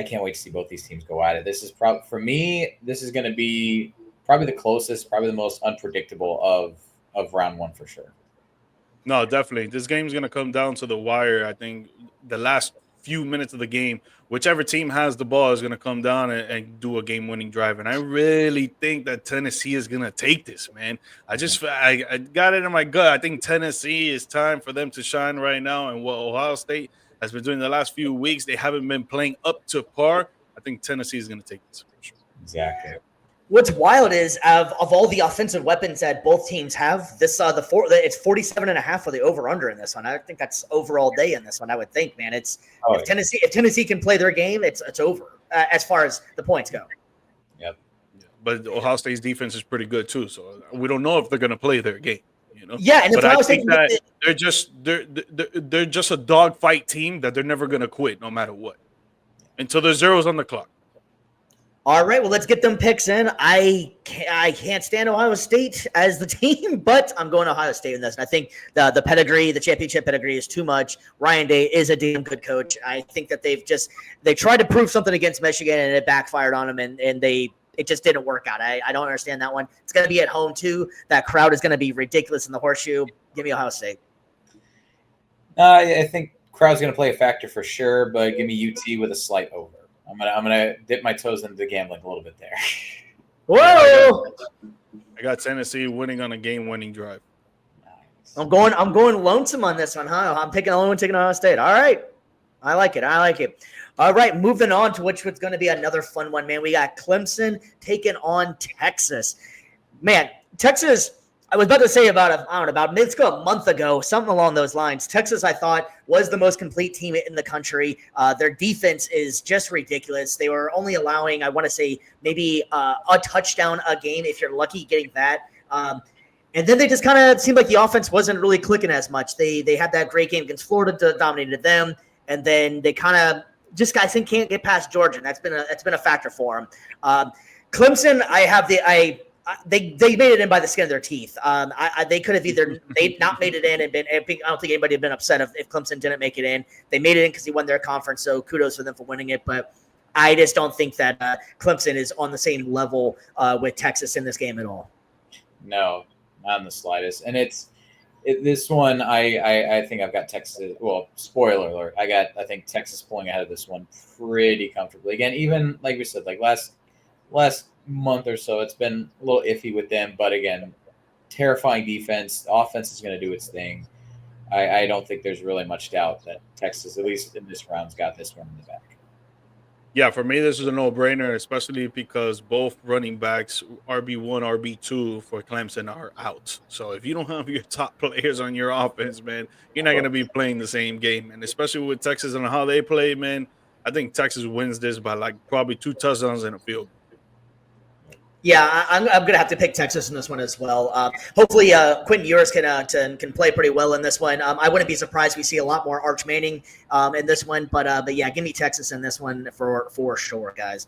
can't wait to see both these teams go at it. This is for me, this is going to be probably the closest, probably the most unpredictable of round one for sure. No, definitely. This game's going to come down to the wire. I think the last few minutes of the game, whichever team has the ball is going to come down and do a game-winning drive. And I really think that Tennessee is going to take this, man. I got it in my gut. I think Tennessee is time for them to shine right now. And what Ohio State has been doing the last few weeks, they haven't been playing up to par. I think Tennessee is going to take this for sure. Exactly. What's wild is of all the offensive weapons that both teams have, it's 47.5 for the over/under in this one. I think that's over all day in this one. I would think, man. If Tennessee can play their game, it's over as far as the points go. Yep. Yeah. But Ohio State's defense is pretty good too, so we don't know if they're going to play their game. Yeah, and but I think that they're just a dogfight team that they're never going to quit no matter what until there's zeros on the clock. All right, well, let's get them picks in. I can't stand Ohio State as the team, but I'm going Ohio State in this. And I think the pedigree, the championship pedigree is too much. Ryan Day is a damn good coach. I think that they tried to prove something against Michigan, and it backfired on them, and it just didn't work out. I don't understand that one. It's going to be at home, too. That crowd is going to be ridiculous in the Horseshoe. Give me Ohio State. I think crowd's going to play a factor for sure, but give me UT with a slight over. I'm gonna dip my toes into the gambling a little bit there. Whoa! I got Tennessee winning on a game-winning drive. Nice. I'm going lonesome on this one, huh? I'm taking Ohio State. All right, I like it. All right, moving on to which was going to be another fun one, man. We got Clemson taking on Texas. Man, Texas. I was about to say about a month ago, something along those lines. Texas, I thought, was the most complete team in the country. Their defense is just ridiculous. They were only allowing, I want to say, maybe a touchdown a game if you're lucky getting that. And then they just kind of seemed like the offense wasn't really clicking as much. They had that great game against Florida, dominated them, and then they kind of just, I think, can't get past Georgia. And that's been a factor for them. Clemson, They made it in by the skin of their teeth. They could have they'd not made it in and been. I don't think anybody had been upset if Clemson didn't make it in. They made it in because they won their conference, so kudos for them for winning it. But I just don't think that Clemson is on the same level with Texas in this game at all. No, not in the slightest. And this one. I think I've got Texas. Well, spoiler alert. I think Texas pulling ahead of this one pretty comfortably. Again, even like we said, like last month or so, it's been a little iffy with them, but again, terrifying defense. The offense is going to do its thing. I don't think there's really much doubt that Texas, at least in this round, has got this one in the back. Yeah, for me, this is a no-brainer, especially because both running backs, RB1, RB2 for Clemson, are out. So if you don't have your top players on your offense, man, you're not going to be playing the same game. And especially with Texas and how they play, man, I think Texas wins this by like probably 2 touchdowns in a field. Yeah, I'm going to have to pick Texas in this one as well. Hopefully, Quentin Ewers can play pretty well in this one. I wouldn't be surprised if we see a lot more Arch Manning in this one. But yeah, give me Texas in this one for sure, guys.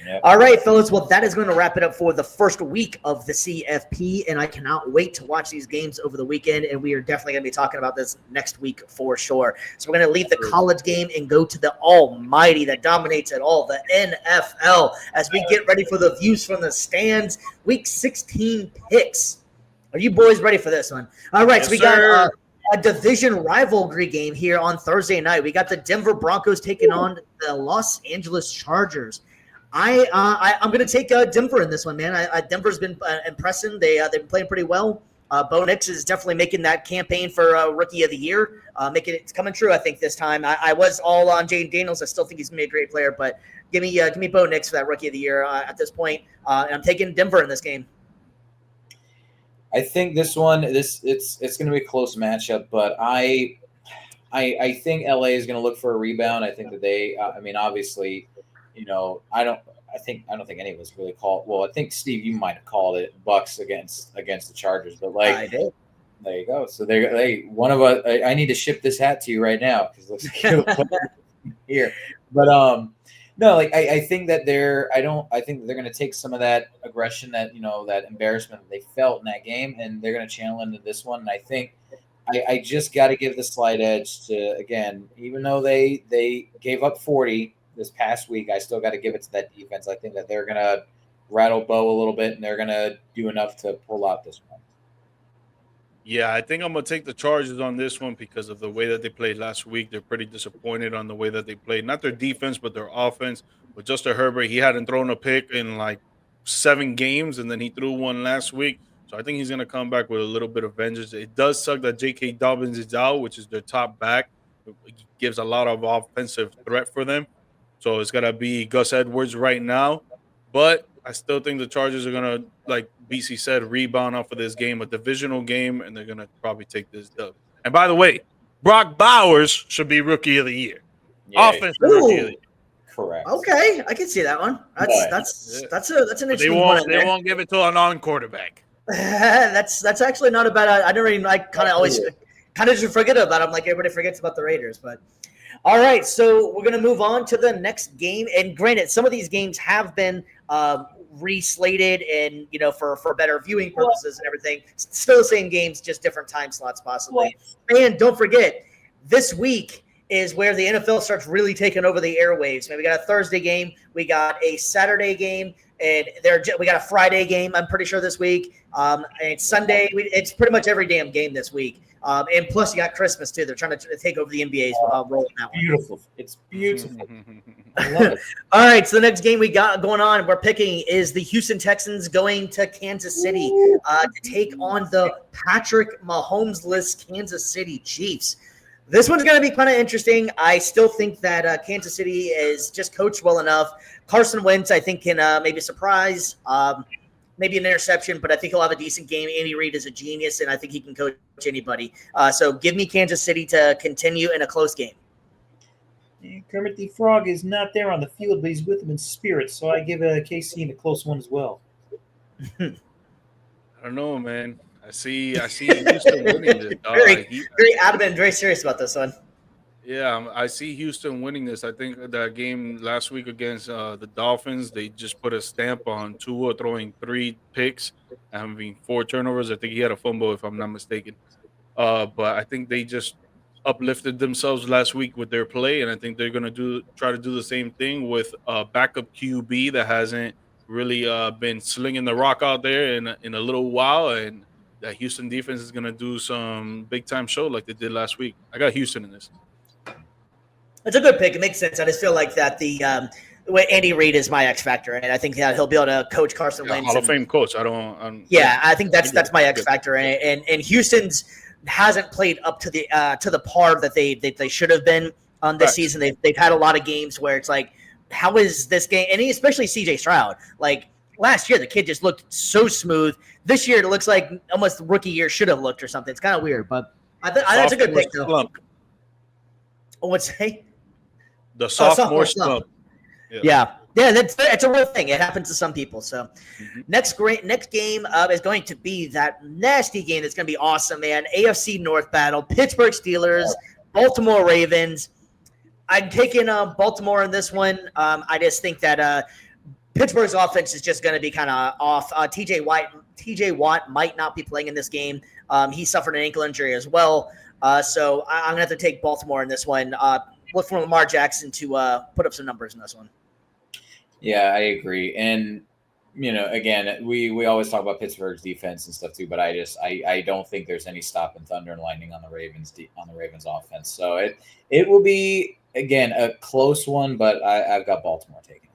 Yep. All right, fellas. Well, that is going to wrap it up for the first week of the CFP, and I cannot wait to watch these games over the weekend, and we are definitely going to be talking about this next week for sure. So we're going to leave the college game and go to the almighty that dominates it all, the NFL, as we get ready for the views from the stands. Week 16 picks. Are you boys ready for this one? All right, yes, so we got a division rivalry game here on Thursday night. We got the Denver Broncos taking on the Los Angeles Chargers. I'm going to take Denver in this one, man. Denver's been impressing. They've been playing pretty well. Bo Nix is definitely making that campaign for Rookie of the Year. It's coming true, I think, this time. I was all on Jayden Daniels. I still think he's going to be a great player, but give me Bo Nix for that Rookie of the Year at this point. And I'm taking Denver in this game. I think this one, it's going to be a close matchup, but I think LA is going to look for a rebound. I think that they, obviously. I don't think any of us really called. Well, I think Steve, you might have called it Bucks against the Chargers, but like, I did. There you go. So one of us. I need to ship this hat to you right now because it looks like here. But No, like I think that I think they're going to take some of that aggression, that that embarrassment that they felt in that game, and they're going to channel into this one. And I think I just got to give the slight edge to, again, even though they gave up 40 this past week, I still got to give it to that defense. I think that they're going to rattle Bo a little bit, and they're going to do enough to pull out this one. Yeah, I think I'm gonna take the Chargers on this one because of the way that they played last week. They're pretty disappointed on the way that they played. Not their defense, but their offense. With Justin Herbert, he hadn't thrown a pick in like 7 games, and then he threw one last week. So I think he's gonna come back with a little bit of vengeance. It does suck that J.K. Dobbins is out, which is their top back. It gives a lot of offensive threat for them. So it's gonna be Gus Edwards right now. But I still think the Chargers are gonna, like BC said, rebound off of this game, a divisional game, and they're gonna probably take this dub. And by the way, Brock Bowers should be Rookie of the Year, offensive Rookie of the Year. Correct. Okay, I can see that one. That's an interesting one. They won't give it to a non-quarterback. That's actually not a bad. I don't really. I kind of always just forget about them, like everybody forgets about the Raiders. But all right, so we're gonna move on to the next game. And granted, some of these games have been reslated and for better viewing purposes and everything. Still the same games, just different time slots possibly. And don't forget, this week is where the NFL starts really taking over the airwaves. Man, we got a Thursday game, we got a Saturday game, and we got a Friday game, I'm pretty sure, this week. And Sunday, it's pretty much every damn game this week. And plus, you got Christmas, too. They're trying to take over the NBA's rolling that one. Beautiful. It's beautiful. I love it. All right, so the next game we got going on, we're picking, is the Houston Texans going to Kansas City to take on the Patrick Mahomes-less Kansas City Chiefs. This one's going to be kind of interesting. I still think that Kansas City is just coached well enough. Carson Wentz, I think, can maybe surprise, maybe an interception, but I think he'll have a decent game. Andy Reid is a genius, and I think he can coach anybody. So give me Kansas City to continue in a close game. Kermit the Frog is not there on the field, but he's with them in spirit, so I give KC in a close one as well. I don't know, man. I see Houston winning this. Very adamant, very serious about this one. Yeah, I see Houston winning this. I think that game last week against the Dolphins, they just put a stamp on Tua throwing 3 picks, having 4 turnovers. I think he had a fumble, if I'm not mistaken. But I think they just uplifted themselves last week with their play, and I think they're going to try to do the same thing with a backup QB that hasn't really been slinging the rock out there in a little while, and that Houston defense is going to do some big-time show like they did last week. I got Houston in this. It's a good pick. It makes sense. I just feel like that Andy Reid is my X factor, and I think that he'll be able to coach Carson Wentz. Hall of Fame coach. I think that's my X factor, and Houston's hasn't played up to the par that they should have been on this season. They've had a lot of games where it's like, how is this game? And especially CJ Stroud, like. Last year, the kid just looked so smooth. This year, it looks like almost the rookie year should have looked or something. It's kind of weird, but that's a good pick, though. Slump. What's say? The sophomore slump. Yeah, it's a real thing. It happens to some people. So, next game is going to be that nasty game. That's going to be awesome, man. AFC North battle: Pittsburgh Steelers, Baltimore Ravens. I'm taking Baltimore in this one. I just think that. Pittsburgh's offense is just going to be kind of off. TJ Watt might not be playing in this game. He suffered an ankle injury as well. So I'm going to have to take Baltimore in this one. Look for Lamar Jackson to put up some numbers in this one. Yeah, I agree. And, again, we always talk about Pittsburgh's defense and stuff too, but I don't think there's any stopping thunder and lightning on the Ravens offense. So it will be, again, a close one, but I've got Baltimore taking it.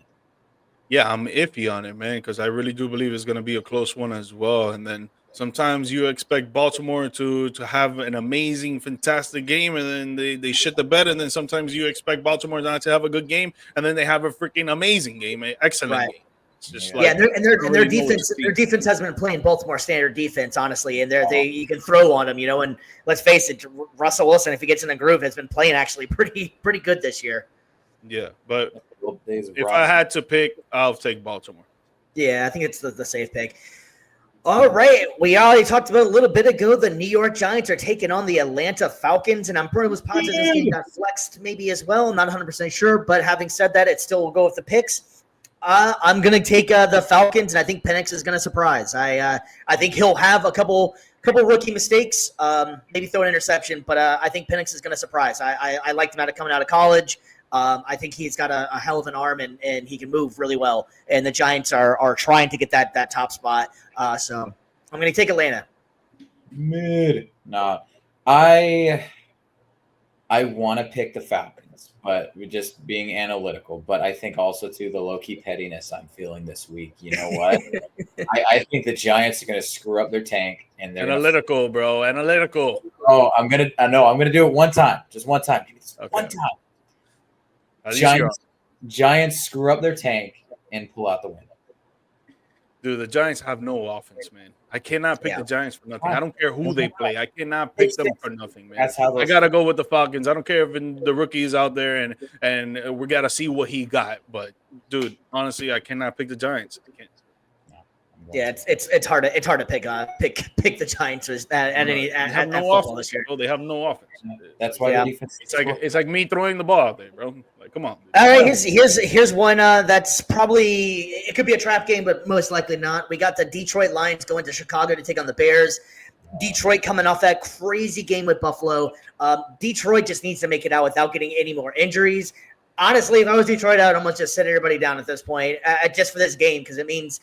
Yeah, I'm iffy on it, man, because I really do believe it's going to be a close one as well. And then sometimes you expect Baltimore to have an amazing, fantastic game, and then they shit the bed. And then sometimes you expect Baltimore not to have a good game, and then they have a freaking amazing game, an excellent game. It's just their defense has been playing Baltimore standard defense, honestly, and you can throw on them, And let's face it, Russell Wilson, if he gets in a groove, has been playing actually pretty good this year. Yeah, but if I had to pick, I'll take Baltimore. Yeah, I think it's the safe pick. All right, we already talked about a little bit ago. The New York Giants are taking on the Atlanta Falcons, and I'm pretty much positive this game got flexed maybe as well. I'm not 100% sure, but having said that, it still will go with the picks. I'm going to take the Falcons, and I think Penix is going to surprise. I think he'll have a couple rookie mistakes, maybe throw an interception, but I think Penix is going to surprise. I liked him coming out of college. I think he's got a hell of an arm, and he can move really well. And the Giants are trying to get that top spot. So I'm going to take Atlanta. Mid. No, I want to pick the Falcons, but we're just being analytical. But I think also, too, the low-key pettiness I'm feeling this week. You know what? I think the Giants are going to screw up their tank. And they're Analytical, bro. Analytical. Oh, I'm going to do it one time. Just one time. Okay. One time. Giants screw up their tank and pull out the win. Dude, the Giants have no offense, man. I cannot pick the Giants for nothing. I don't care who they play. I cannot pick them for nothing, man. I got to go with the Falcons. I don't care if the rookie is out there and we got to see what he got. But, dude, honestly, I cannot pick the Giants. I can't. Yeah, it's hard to pick the Giants at no football this year. Bro, they have no offense. That's why the defense. It's like me throwing the ball out there, bro. Like, come on. All right, here's one that's probably it could be a trap game, but most likely not. We got the Detroit Lions going to Chicago to take on the Bears. Detroit coming off that crazy game with Buffalo. Detroit just needs to make it out without getting any more injuries. Honestly, if I was Detroit, I would almost just sit everybody down at this point, just for this game, because it means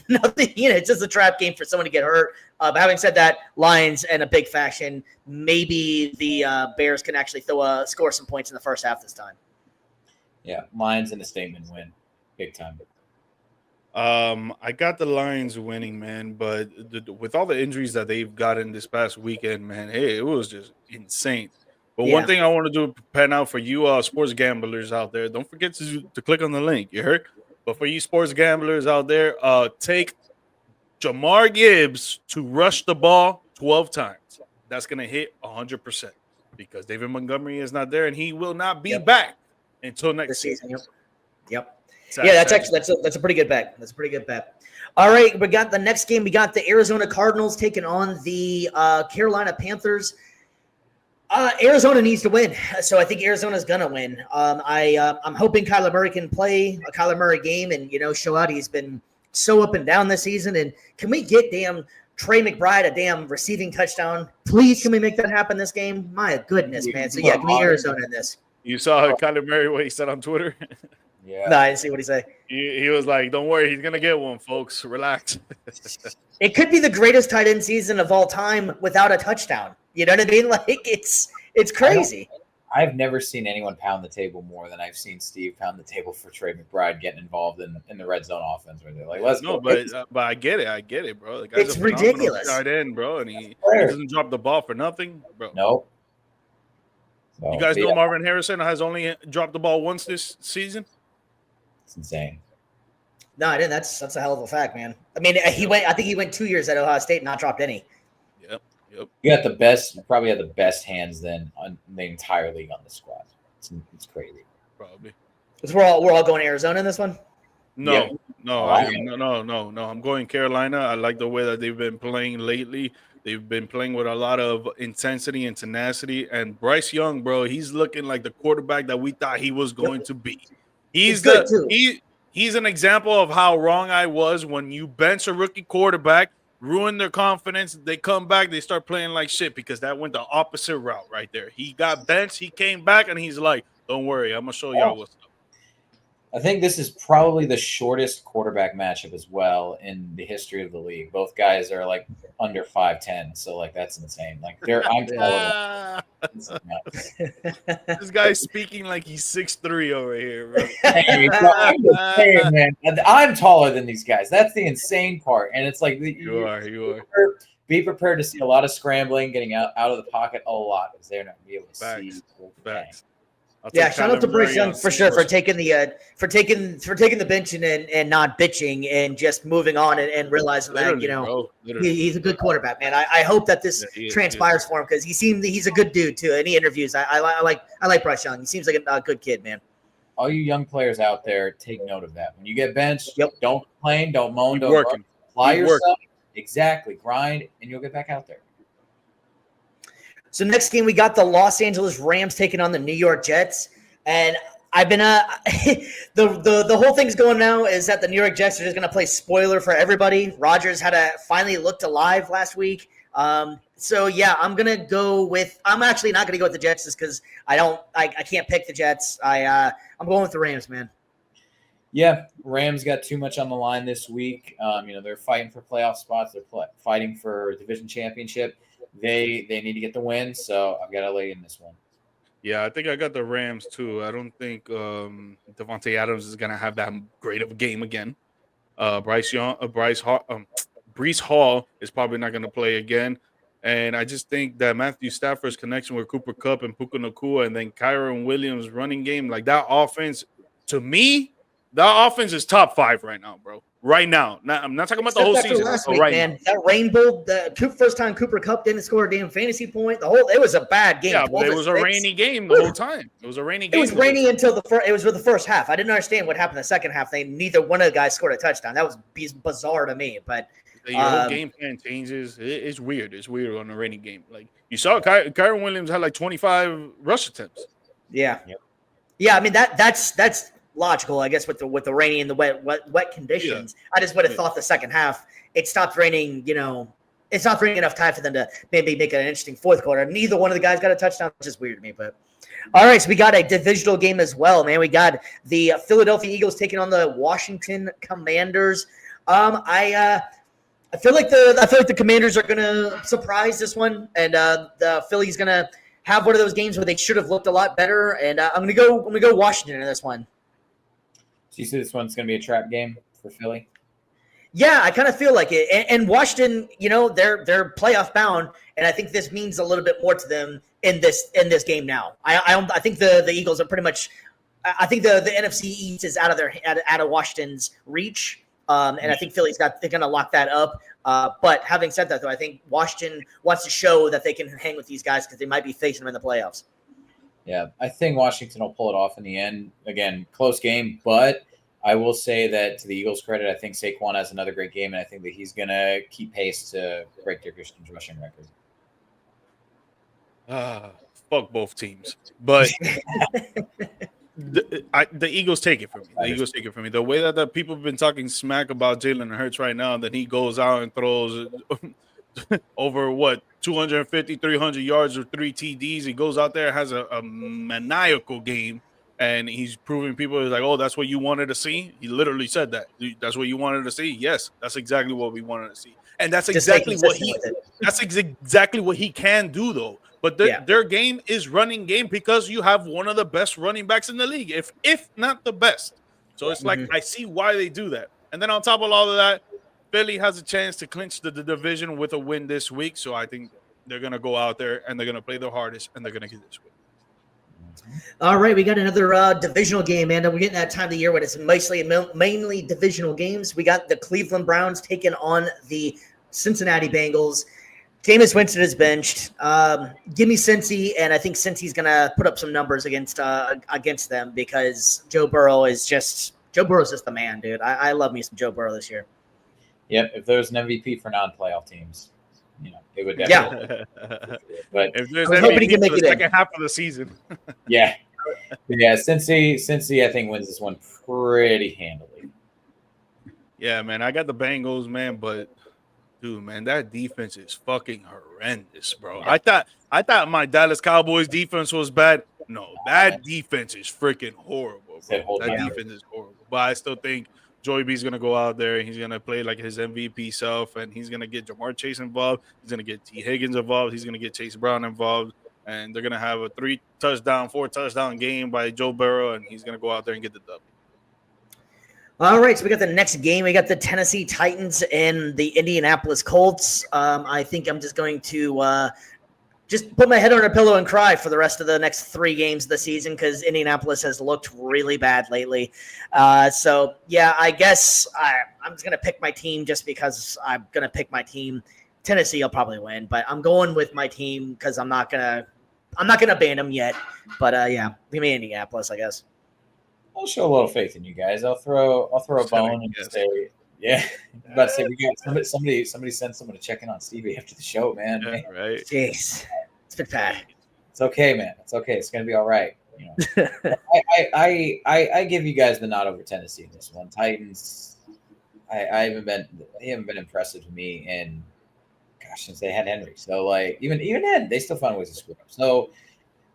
nothing. It's just a trap game for someone to get hurt. But having said that, Lions in a big fashion. Maybe the Bears can actually score some points in the first half this time. Yeah, Lions in a statement win, big time. I got the Lions winning, man, but with all the injuries that they've gotten this past weekend, man, hey, it was just insane. But one thing I want to do, pen out for you sports gamblers out there, don't forget to click on the link. You heard? But for you sports gamblers out there, take Jamar Gibbs to rush the ball 12 times. That's going to hit 100% because David Montgomery is not there, and he will not be back until next season. Yep. That's a pretty good bet. That's a pretty good bet. All right, we got the next game. We got the Arizona Cardinals taking on the Carolina Panthers. Arizona needs to win, so I think Arizona's gonna win. I'm hoping Kyler Murray can play a Kyler Murray game and show out. He's been so up and down this season. And can we get Trey McBride a damn receiving touchdown? Please, can we make that happen this game? My goodness, man. So give me Arizona in this. You saw Kyler Murray what he said on Twitter? Yeah. No, I didn't see what he said. He was like, "Don't worry, he's gonna get one, folks. Relax." It could be the greatest tight end season of all time without a touchdown. You know what I mean? Like it's crazy. I've never seen anyone pound the table more than I've seen Steve pound the table for Trey McBride getting involved in the red zone offense. Where they're like, "Let's go." But I get it, bro. The guy's it's ridiculous. Tight end, bro, and he doesn't drop the ball for nothing, bro. No. So, you guys know Marvin Harrison has only dropped the ball once this season. It's insane. No, I didn't. That's a hell of a fact, man. I mean, I think he went 2 years at Ohio State and not dropped any. Yep. You got the best. Probably have the best hands then on the entire league on the squad. It's crazy. Probably. Because we're all going to Arizona in this one. No. I'm going Carolina. I like the way that they've been playing lately. They've been playing with a lot of intensity and tenacity. And Bryce Young, bro, he's looking like the quarterback that we thought he was going to be. He's an example of how wrong I was when you bench a rookie quarterback, ruin their confidence. They come back, they start playing like shit because that went the opposite route right there. He got benched, he came back, and he's like, "Don't worry, I'm gonna show y'all what's up." I think this is probably the shortest quarterback matchup as well in the history of the league. Both guys are like under 5'10", so like that's insane. Like I'm taller. This guy's speaking like he's 6'3" over here, bro. Man, I'm taller than these guys. That's the insane part, and it's like you are. Be prepared to see a lot of scrambling, getting out of the pocket a lot because they're not be able to see. Facts. Yeah, shout out to Bryce Young for sure for taking the bench and not bitching and just moving on and realizing that he's a good quarterback, man. I hope that this transpires for him because he's a good dude too. Any interviews, I like Bryce Young. He seems like a good kid, man. All you young players out there, take note of that. When you get benched, don't complain, don't moan, don't apply yourself, Exactly. Grind, and you'll get back out there. So next game, we got the Los Angeles Rams taking on the New York Jets. And I've been the whole thing's going now is that the New York Jets are just going to play spoiler for everybody. Rodgers finally looked alive last week. So yeah, I'm actually not gonna go with the Jets just because I can't pick the Jets. I'm going with the Rams, man. Yeah, Rams got too much on the line this week. They're fighting for playoff spots. They're fighting for division championship. They need to get the win, so I've got to lay in this one. Yeah, I think I got the Rams too. I don't think Devontae Adams is gonna have that great of a game again. Breece Hall is probably not gonna play again, and I just think that Matthew Stafford's connection with Cooper Kupp and Puka Nacua, and then Kyron Williams' running game, like that offense, to me, that offense is top 5 right now, bro. Right now, I'm not talking about the whole season. Last week, man, that rainbow, the first time Cooper Kupp didn't score a damn fantasy point. It was a bad game. Yeah, but it was a rainy game the whole time. It was a rainy game. It was rainy until it was for the first half. I didn't understand what happened the second half. Neither one of the guys scored a touchdown. That was bizarre to me. But your whole game plan changes. It's weird. It's weird on a rainy game. Like you saw, Kyron Williams had like 25 rush attempts. Yeah, yeah. I mean that's logical, I guess, with the rainy and the wet conditions. Yeah. I just would have thought the second half it stopped raining. It stopped raining enough time for them to maybe make an interesting fourth quarter. Neither one of the guys got a touchdown, which is weird to me. But all right, so we got a divisional game as well, man. We got the Philadelphia Eagles taking on the Washington Commanders. I feel like the Commanders are gonna surprise this one, and the Philly's gonna have one of those games where they should have looked a lot better. And I'm gonna go Washington in this one. So you see this one's going to be a trap game for Philly? Yeah, I kind of feel like it. And Washington, they're playoff bound, and I think this means a little bit more to them in this game now. I think the Eagles are pretty much. I think the NFC East is out of Washington's reach, and I think they're going to lock that up. But having said that, though, I think Washington wants to show that they can hang with these guys because they might be facing them in the playoffs. Yeah, I think Washington will pull it off in the end. Again, close game, but I will say that to the Eagles' credit, I think Saquon has another great game, and I think that he's going to keep pace to break Dickerson's rushing record. Fuck both teams. But the Eagles take it from me. The Eagles take it from me. The way that the people have been talking smack about Jalen Hurts right now, that he goes out and throws over 250, 300 yards or 3 TDs. He goes out there, has a maniacal game, and he's proving people is like, oh, that's what you wanted to see. He literally said that. That's what you wanted to see. Yes, that's exactly what we wanted to see, and that's exactly what he can do, though. But their game is running game because you have one of the best running backs in the league, if not the best. So it's like I see why they do that. And then on top of all of that, Philly has a chance to clinch the division with a win this week. So I think they're going to go out there and they're going to play their hardest and they're going to get this win. All right, we got another divisional game, and we're getting that time of the year when it's mainly divisional games. We got the Cleveland Browns taking on the Cincinnati Bengals. Jameis Winston is benched. Give me Cincy, and I think Cincy's going to put up some numbers against them because Joe Burrow is just the man, dude. I love me some Joe Burrow this year. Yep, if there was an MVP for non-playoff teams, it would definitely. Yeah. But if there's MVP for the second half of the season. Yeah. Cincy, I think, wins this one pretty handily. Yeah, man, I got the Bengals, man, but dude, man, that defense is fucking horrendous, bro. Yeah. I thought my Dallas Cowboys defense was bad. No, that defense is freaking horrible, bro. That defense is horrible. But I still think Joey B's going to go out there and he's going to play like his MVP self, and he's going to get Jamar Chase involved. He's going to get T. Higgins involved. He's going to get Chase Brown involved, and they're going to have a 4-touchdown game by Joe Burrow, and he's going to go out there and get the dub. All right, so we got the next game. We got the Tennessee Titans and the Indianapolis Colts. I think I'm just going to just put my head on a pillow and cry for the rest of the next 3 games of the season because Indianapolis has looked really bad lately. So, yeah, I guess I'm just going to pick my team just because I'm going to pick my team. Tennessee will probably win, but I'm going with my team because I'm not gonna ban them yet. But, yeah, give me Indianapolis, I guess. I'll show a little faith in you guys. I'll throw a bone and say Yeah, about to say we got somebody sent someone to check in on Stevie after the show, man. Yeah, right. Jeez, it's been bad. It's okay, man. It's okay. It's gonna be all right. You know, I give you guys the nod over Tennessee in this one. Titans, they haven't been impressive to me, and gosh, since they had Henry. So like even then, they still found ways to screw up. So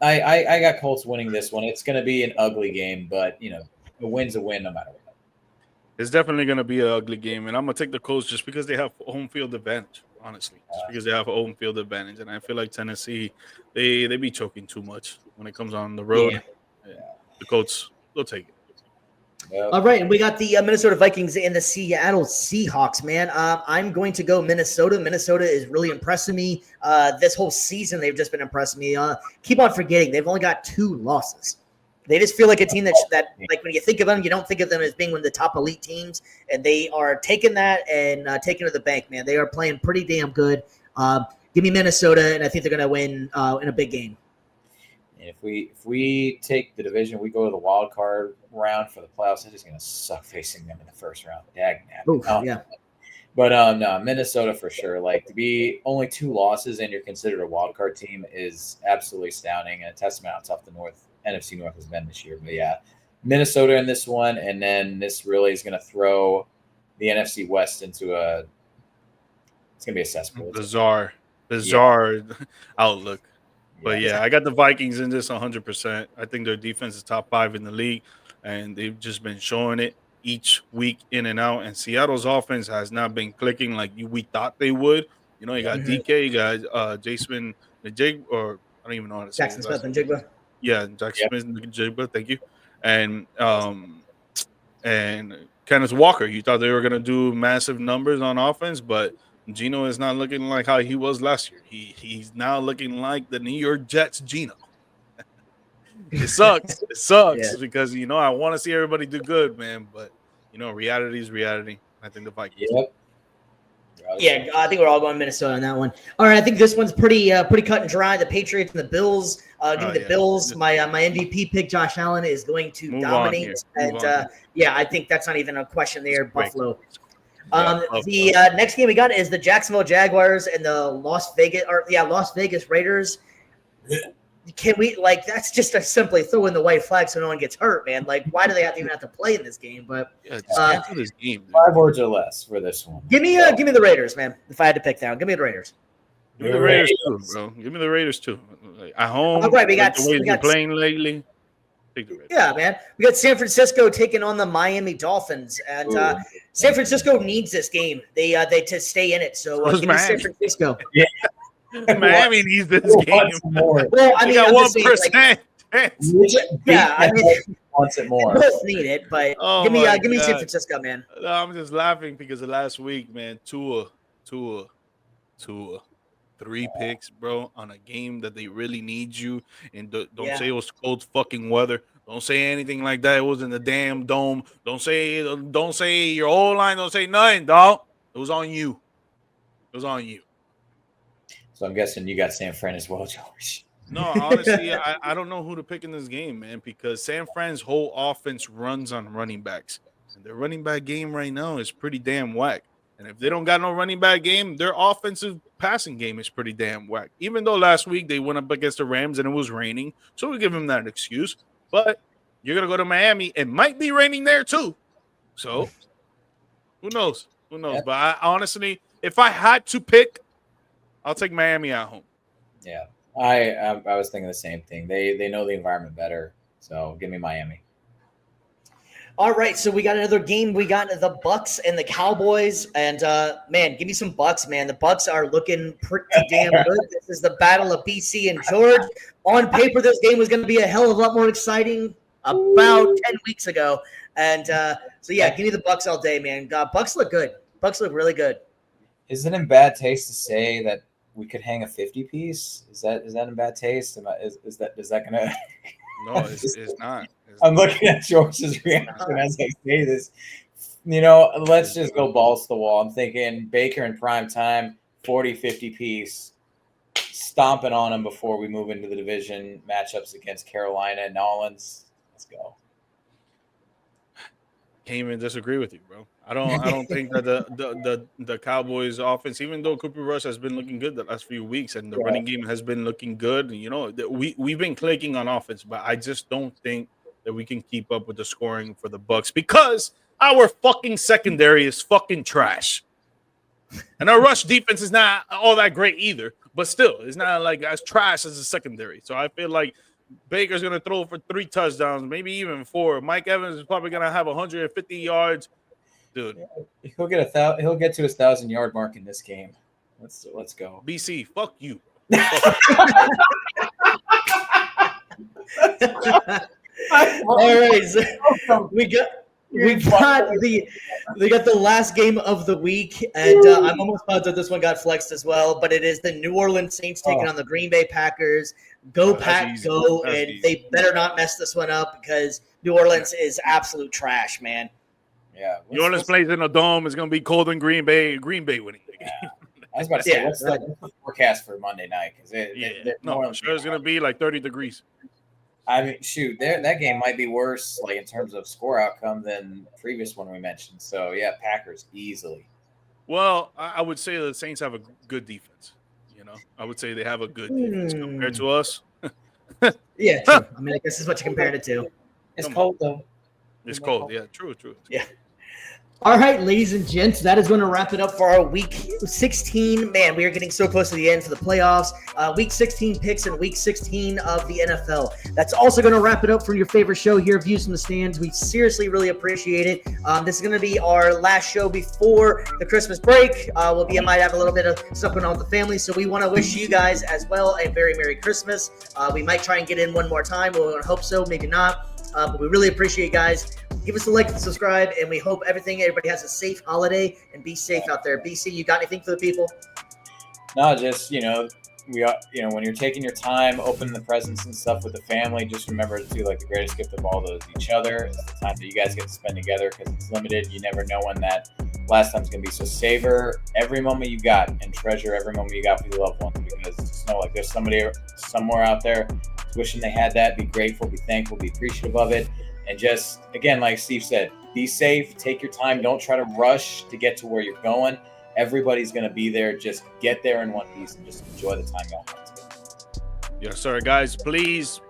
I got Colts winning this one. It's gonna be an ugly game, but you know, a win's a win no matter what. It's definitely going to be an ugly game, and I'm going to take the Colts just because they have home field advantage, honestly. Just because they have a home field advantage. And I feel like Tennessee, they be choking too much when it comes on the road. Yeah. The Colts, they'll take it. Yep. All right, and we got the Minnesota Vikings and the Seattle Seahawks, man. I'm going to go Minnesota. Minnesota is really impressing me. This whole season, they've just been impressing me. Keep on forgetting, they've only got 2 losses. They just feel like a team that like when you think of them, you don't think of them as being one of the top elite teams, and they are taking that and taking it to the bank, man. They are playing pretty damn good. Give me Minnesota, and I think they're going to win in a big game. If we take the division, we go to the wild card round for the playoffs. It's just going to suck facing them in the first round. Yeah. But no, Minnesota for sure. Like to be only 2 losses and you're considered a wild card team is absolutely astounding and a testament how tough the NFC North has been this year. But yeah, Minnesota in this one, and then this really is going to throw the NFC West into it's going to be a cesspool. Bizarre outlook. But yeah, I got the Vikings in this 100%. I think their defense is top 5 in the league, and they've just been showing it each week in and out. And Seattle's offense has not been clicking like we thought they would. You know, you got DK, you got Jason Najig, or I don't even know how to say Jackson Smith and Jigba. Yeah, Jackson Smith and Jigba, thank you. And Kenneth Walker. You thought they were going to do massive numbers on offense, but Geno is not looking like how he was last year. He's now looking like the New York Jets Geno. It sucks. It sucks because, you know, I want to see everybody do good, man. But, you know, reality is reality. I think the Vikings. Yep. Yeah, I think we're all going Minnesota on that one. All right, I think this one's pretty cut and dry. The Patriots and the Bills. Give me the Bills. My MVP pick, Josh Allen, is going to dominate. And, I think that's not even a question there. Buffalo. The next game we got is the Jacksonville Jaguars and the Las Vegas Raiders. Can we that's just a simply throwing the white flag so no one gets hurt, man. Like, why do they even have to play in this game? But this game, 5 words or less for this one. Give me the Raiders, man. If I had to pick down, give me the Raiders. Give me the Raiders too, bro. Give me the Raiders too. Like, at home, all right, we got playing lately. Yeah, man. We got San Francisco taking on the Miami Dolphins, and San Francisco needs this game. They to stay in it. So give me San Francisco. Yeah. Miami needs this game. More. Well, I mean, got 1%. Yeah, I mean, wants it more. They both need it, but give me San Francisco, man. No, I'm just laughing because of last week, man. Tua, 3 picks, bro, on a game that they really need you. And don't say it was cold fucking weather. Don't say anything like that. It was in the damn dome. Don't say your whole line. Don't say nothing, dog. It was on you. So I'm guessing you got San Fran as well, George. No, honestly, I don't know who to pick in this game, man, because San Fran's whole offense runs on running backs. And their running back game right now is pretty damn whack. And if they don't got no running back game, their offensive passing game is pretty damn whack. Even though last week they went up against the Rams and it was raining, so we give them that excuse. But you're going to go to Miami. It might be raining there too. So who knows? Yep. But I honestly, if I had to pick, I'll take Miami at home. Yeah, I was thinking the same thing. They know the environment better, so give me Miami. All right, so we got another game. We got the Bucks and the Cowboys, and man, give me some Bucks, man. The Bucks are looking pretty damn good. This is the battle of BC and George. On paper, this game was going to be a hell of a lot more exciting about 10 weeks ago, and so yeah, give me the Bucks all day, man. Bucks look good. Bucks look really good. Is it in bad taste to say that we could hang a 50 piece? Is that in bad taste? Is that gonna? No, it's not. I'm looking at George's reaction as I say this. You know, let's just go balls to the wall. I'm thinking Baker in prime time, 40, 50 piece, stomping on them before we move into the division matchups against Carolina and Nolans. Let's go. can't even disagree with you, bro. I don't think that the Cowboys offense, even though Cooper Rush has been looking good the last few weeks and the running game has been looking good, you know, we've been clicking on offense, but I just don't think that we can keep up with the scoring for the Bucs because our fucking secondary is fucking trash. And our rush defense is not all that great either, but still, it's not like as trash as the secondary. So I feel like Baker's going to throw for 3 touchdowns, maybe even 4. Mike Evans is probably going to have 150 yards. Dude. He'll get to his 1,000-yard mark in this game. Let's go. BC, fuck you. All right, so we got the last game of the week, and I'm almost positive this one got flexed as well. But it is the New Orleans Saints taking on the Green Bay Packers. Go Pack, go! And they better not mess this one up because New Orleans is absolute trash, man. Yeah, New Orleans plays in a dome. It's going to be cold in Green Bay. Green Bay winning the game. Yeah. I was about to say, what's the forecast for Monday night? Because I'm sure it's going to be like 30 degrees. I mean, shoot, that game might be worse, like in terms of score outcome, than the previous one we mentioned. So yeah, Packers easily. Well, I would say the Saints have a good defense. You know, I would say they have a good defense compared to us. Yeah, true. I mean, I guess this is what you compared it to. It's cold though. It's cold. Yeah, true. Yeah. All right, ladies and gents, that is going to wrap it up for our Week 16. Man, we are getting so close to the end for the playoffs. Week 16 picks and Week 16 of the NFL. That's also going to wrap it up for your favorite show here, Views from the Stands. We seriously really appreciate it. This is going to be our last show before the Christmas break. Might have a little bit of stuff going on with the family, so we want to wish you guys as well a very Merry Christmas. We might try and get in one more time. We'll hope so, maybe not. But we really appreciate you guys. Give us a like and subscribe, and we hope everybody has a safe holiday and be safe out there. BC, you got anything for the people? No, just, when you're taking your time, opening the presents and stuff with the family, just remember to do like the greatest gift of all those each other. It's the time that you guys get to spend together because it's limited. You never know when that last time's going to be. So savor every moment you got and treasure every moment you got for your loved ones because just know like there's somebody somewhere out there wishing they had that. Be grateful, be thankful, be appreciative of it. And just, again, like Steve said, be safe, take your time. Don't try to rush to get to where you're going. Everybody's going to be there. Just get there in one piece and just enjoy the time y'all have together. Yes, sir. Guys, please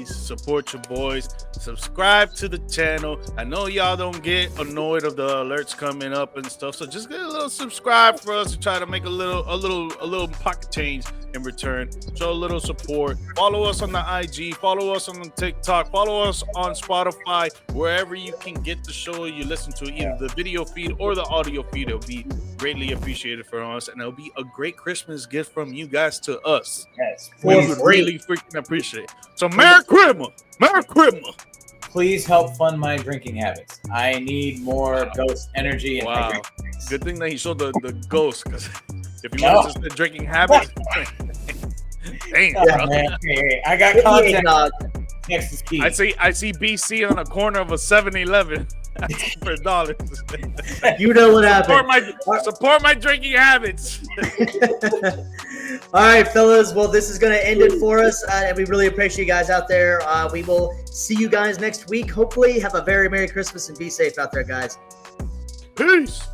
support your boys. Subscribe to the channel. I know y'all don't get annoyed of the alerts coming up and stuff, so just get a little subscribe for us to try to make a little pocket change in return. Show a little support. Follow us on the IG. Follow us on the TikTok. Follow us on Spotify. Wherever you can get the show you listen to, either the video feed or the audio feed, it'll be greatly appreciated for us, and it'll be a great Christmas gift from you guys to us. Yes, we would really freaking appreciate it. So Merry Christmas. Merry Christmas. Please help fund my drinking habits. I need more ghost energy. And good thing that he showed the ghost, because if you want to just drinking habits, dang, bro. Man. Hey, I got contact. Next is key. I see BC on a corner of a 7-Eleven for $1. You know what happened. Support my drinking habits. All right, fellas. Well, this is going to end it for us, and we really appreciate you guys out there. We will see you guys next week. Hopefully, have a very Merry Christmas and be safe out there, guys. Peace.